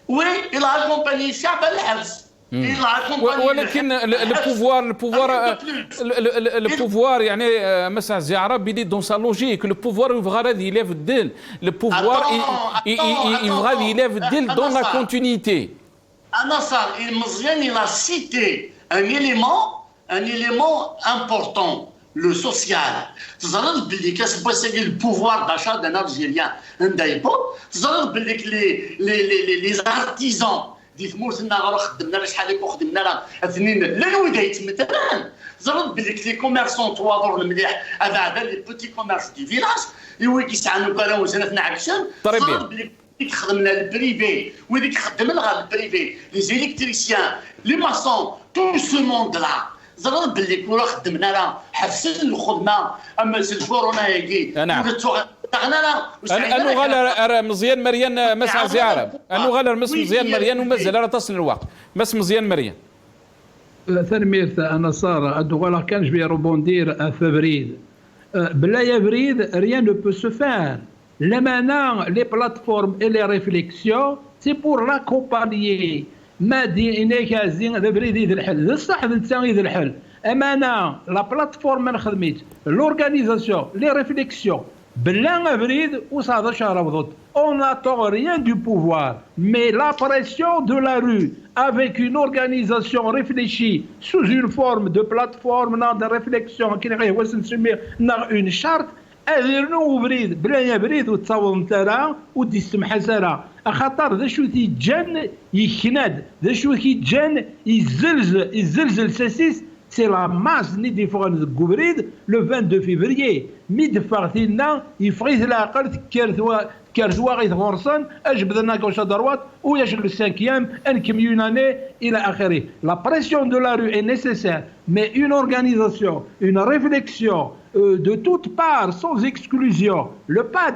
[SPEAKER 3] وي الى اكومباني الشعب على الحبس.
[SPEAKER 1] ولكن البوفوار يعني مسع زيارة بيدي دون سا لوجيك لو بوفوار يبغى غادي يلعب الدل لو بوفوار يبغى غادي يلعب الدل دون لا كونتينيتي.
[SPEAKER 3] انا صار مزيان il a cité un élément important le social. تظهر باللي كاسب ساقي البوفوار داشا دان الجيريان ندايبو تظهر باللي لي ارتيزان دي ثمورتنا غير خدمنا شحال يكون خدمنا راه اثنين لا الودايت مثلا زرد بالك لي كوميرسون توادر المليح هذا لي بوتي كوميرس دي فيلاج اللي كيسعانو كانوا وزنتنا عكشان زرد بالك خدمنا البريفي وذيك خدمنا البريفي لي زيليكتريسيان لي ماسون تو سو موند لا زرد بالك كورا خدمنا راه حفسن الخدمه اما الكورونا هيكي
[SPEAKER 1] أنو غالا مزيان مريان مسع زيارة أنو غالا مزيان مريان ومازال راه تصل الوقت مزيان مريان
[SPEAKER 2] ثاني أنا صار أدو غالا كان جو روبوندير فبريد بلا يبريد rien ne peut se faire là maintenant les plateformes et les réflexions c'est pour l'accompagner ما دي إنك زين بريد يد الحل الصح أنت يد الحل أما أنا لا بلاتفورم ما خدمت l'organisation les réflexions بلا بريد وصاد شهر بالضبط on n'attend rien du pouvoir mais la pression de la rue avec une organisation réfléchie sous une forme de plateforme de réflexion qui نغيه واش نسميه une charte أذرنو بريد بلا بريد وتصاوب نتاعها ودي السمحة سارة خاطر ذا شو تيجان يكناد ذا شو تيجان يزلزل ساسيس c'est la masse ni différence de le 22 février ميدفع ثينا يفغيث العقل كارثوا غيث غورسون اجبدنا كوش دروات وياش لو 5e ان كميوناني الى اخره. La pression de la rue est nécessaire mais une organisation une réflexion de toutes parts sans exclusion. Le PAD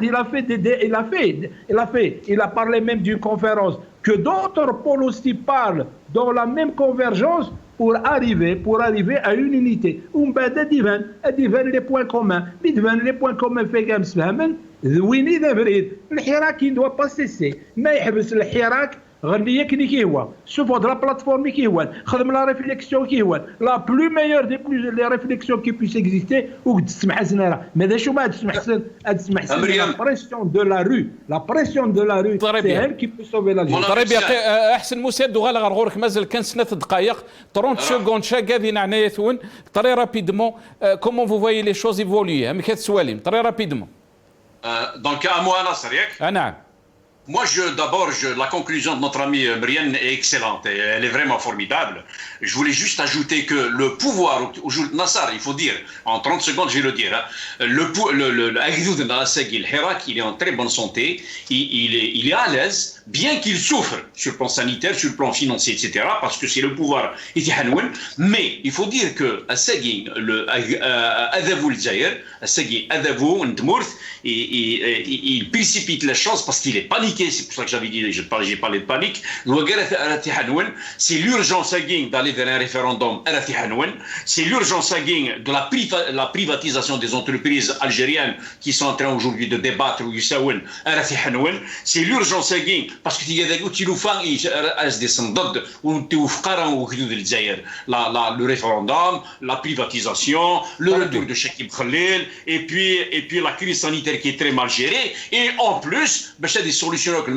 [SPEAKER 2] il a parlé même d'une conférence que d'autres pôles aussi parlent dans la même convergence pour arriver à une unité. ديفان les points communs. Les points communs في كامس فهمن ذويني ذا بريد الحراك ne doit pas cesser. ما يحبس الحراك غنية كني كي هو سوف لا بلاتفورم كي هو خدم لا ريفليكسيون كي هو لا بلو ميور دي بلو لي ريفليكسيون كي بيس اكزيستي وقد تسمح سنه ماذا شو ما تسمح سن تسمح سن لا بريسيون دو لا رو سي هل كي بو سوفي لا
[SPEAKER 1] جي. طيب احسن مساد وغالا غنغورك مازال كان 3 دقائق 30 سكوند شاك غادي نعنايا ثون طري رابيدمون كومون فو فوايي لي شوز ايفولوي هم كات سواليم طري رابيدمون
[SPEAKER 4] دونك ا مو انا صريك
[SPEAKER 1] نعم.
[SPEAKER 4] Moi, la conclusion de notre amie Marianne est excellente et elle est vraiment formidable. Je voulais juste ajouter que le pouvoir, Nassar, il faut dire, en 30 secondes, je vais le dire, l'Agdoud Nassaghi, le Hirak, il est en très bonne santé, il est à l'aise, bien qu'il souffre sur le plan sanitaire, sur le plan financier, etc., parce que c'est le pouvoir, mais il faut dire que Assaghi, Adavou l'Zaïr, Assaghi Adavou Ndmourth, il précipite la chose parce qu'il est paniqué, c'est pour ça que j'avais dit, j'ai parlé de panique. C'est l'urgence d'aller vers un référendum, c'est l'urgence de la privatisation des entreprises algériennes qui sont en train aujourd'hui de débattre, c'est l'urgence parce que le référendum, la privatisation, le retour de Chekib Khalil, et puis la crise sanitaire qui est très mal gérée, et en plus, des solutions que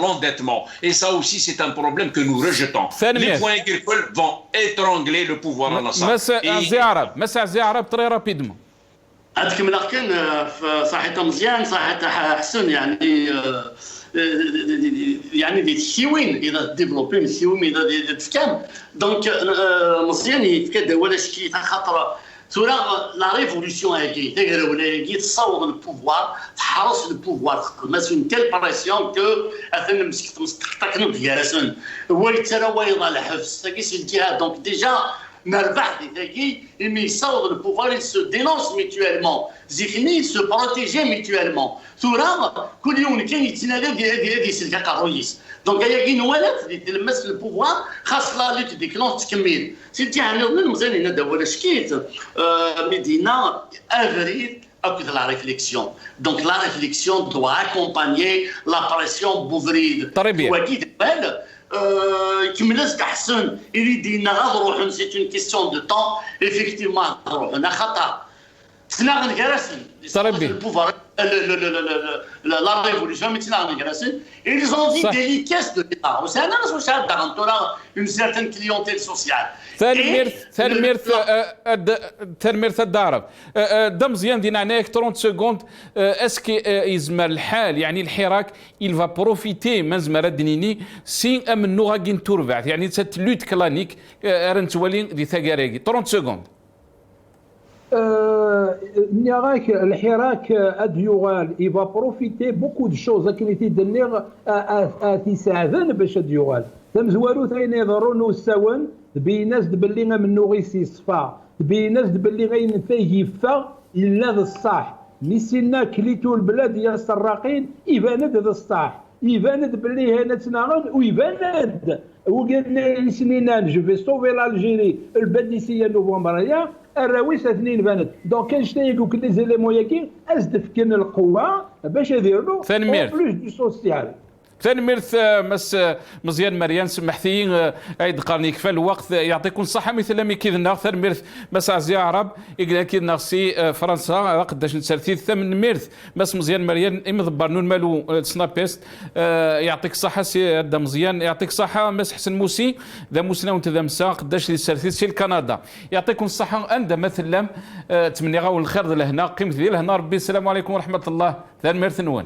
[SPEAKER 4] l'endettement. Et ça aussi, c'est un problème que nous rejetons. Les points agricoles vont étrangler le pouvoir en Assad.
[SPEAKER 1] مساء زيارة très rapidement.
[SPEAKER 3] هذيك من كان صحيح مزيان صحيح حسن يعني دي تخيوين اذا ديفلوبي الخيوين اذا تفكام دونك مزيان يتكاد ولا شكي خاطر ثورا لا ريفولوسيون هاكي تقرا ولا هاكي تصاوب البوفوار تحرس البوفوار ما سون تيل بريسيون كو اثنا مسكت مستقطقنا ديالسن هو ترى ويضا الحبس تاكي سي الجهاد دونك ديجا مربح ديتاكي مي يصاوب البوفوار il se dénonce mutuellement زيخني se protéger mutuellement ثورا كل يوم كان يتنادى هذه سلكه الرئيس دونك هي نوالات اللي تلمس البوفوار خاص لا لوت ديكلونس تكمل سيتي عندنا مزيان هنا ولا شكيت مدينه افريد que de la réflexion. Donc la réflexion doit accompagner la pression bouvrière.
[SPEAKER 1] Très bien.
[SPEAKER 3] كملت كحسن يريد ينغض c'est une question de temps effectivement روحنا خطا تناغن كراسن البوفار la révolution ils ont dit délicatesse de l'État وسنا نسو شاد دغنتونا une certaine clientèle sociale
[SPEAKER 1] ترميرث الدارب دم مزيان دينا عناك 30 سكوند اسكي يزمر الحال يعني الحراك il va profiter من زمر الدنيني سي امنو غاكين توربعث يعني تلوت كلانيك رنتوالين دي ثاكاراكي 30 سكوند
[SPEAKER 2] نياغاك الحراك اديوغال il va profiter beaucoup de choses اللي تيدنيغ تيساعدن باش اديوغال تمزوالو ثاني يضرون السوان تبين ناس باللي منو غيسي صفا تبين ناس باللي غين فيفا الا ذا الصح ميسينا كليتو البلاد يا السراقين يباند ذا الصح يباند باللي هنا تناغد ويباند وقالنا سنينان جو في سوفي لالجيري الباديسيه نوفمبريه الراويس اثنين بانت دونك كان شتا يقول لي زيليمون ياكي ازدفكن القوه باش يديروا بلوس دو سوسيال
[SPEAKER 1] ثاني ميرث مس مزيان مريان سمحتي عيد قرني كفى الوقت يعطيكم الصحة مثل ما كيدنا ثاني ميرث مس عزيز عرب إقلا كيدنا سي فرنسا قداش نسرتي ثمن ميرث مس مزيان مريان إما ضبرنون مالو سنابيست يعطيك الصحة سي دا مزيان يعطيك الصحة مس حسن موسي ذا موسنا وانت ذا مسا قداش نسرتي سي كندا يعطيكم الصحة أنت مثلا تمني غاول الخير لهنا قيمة ديال هنا ربي السلام عليكم ورحمة الله ثاني ميرث نوان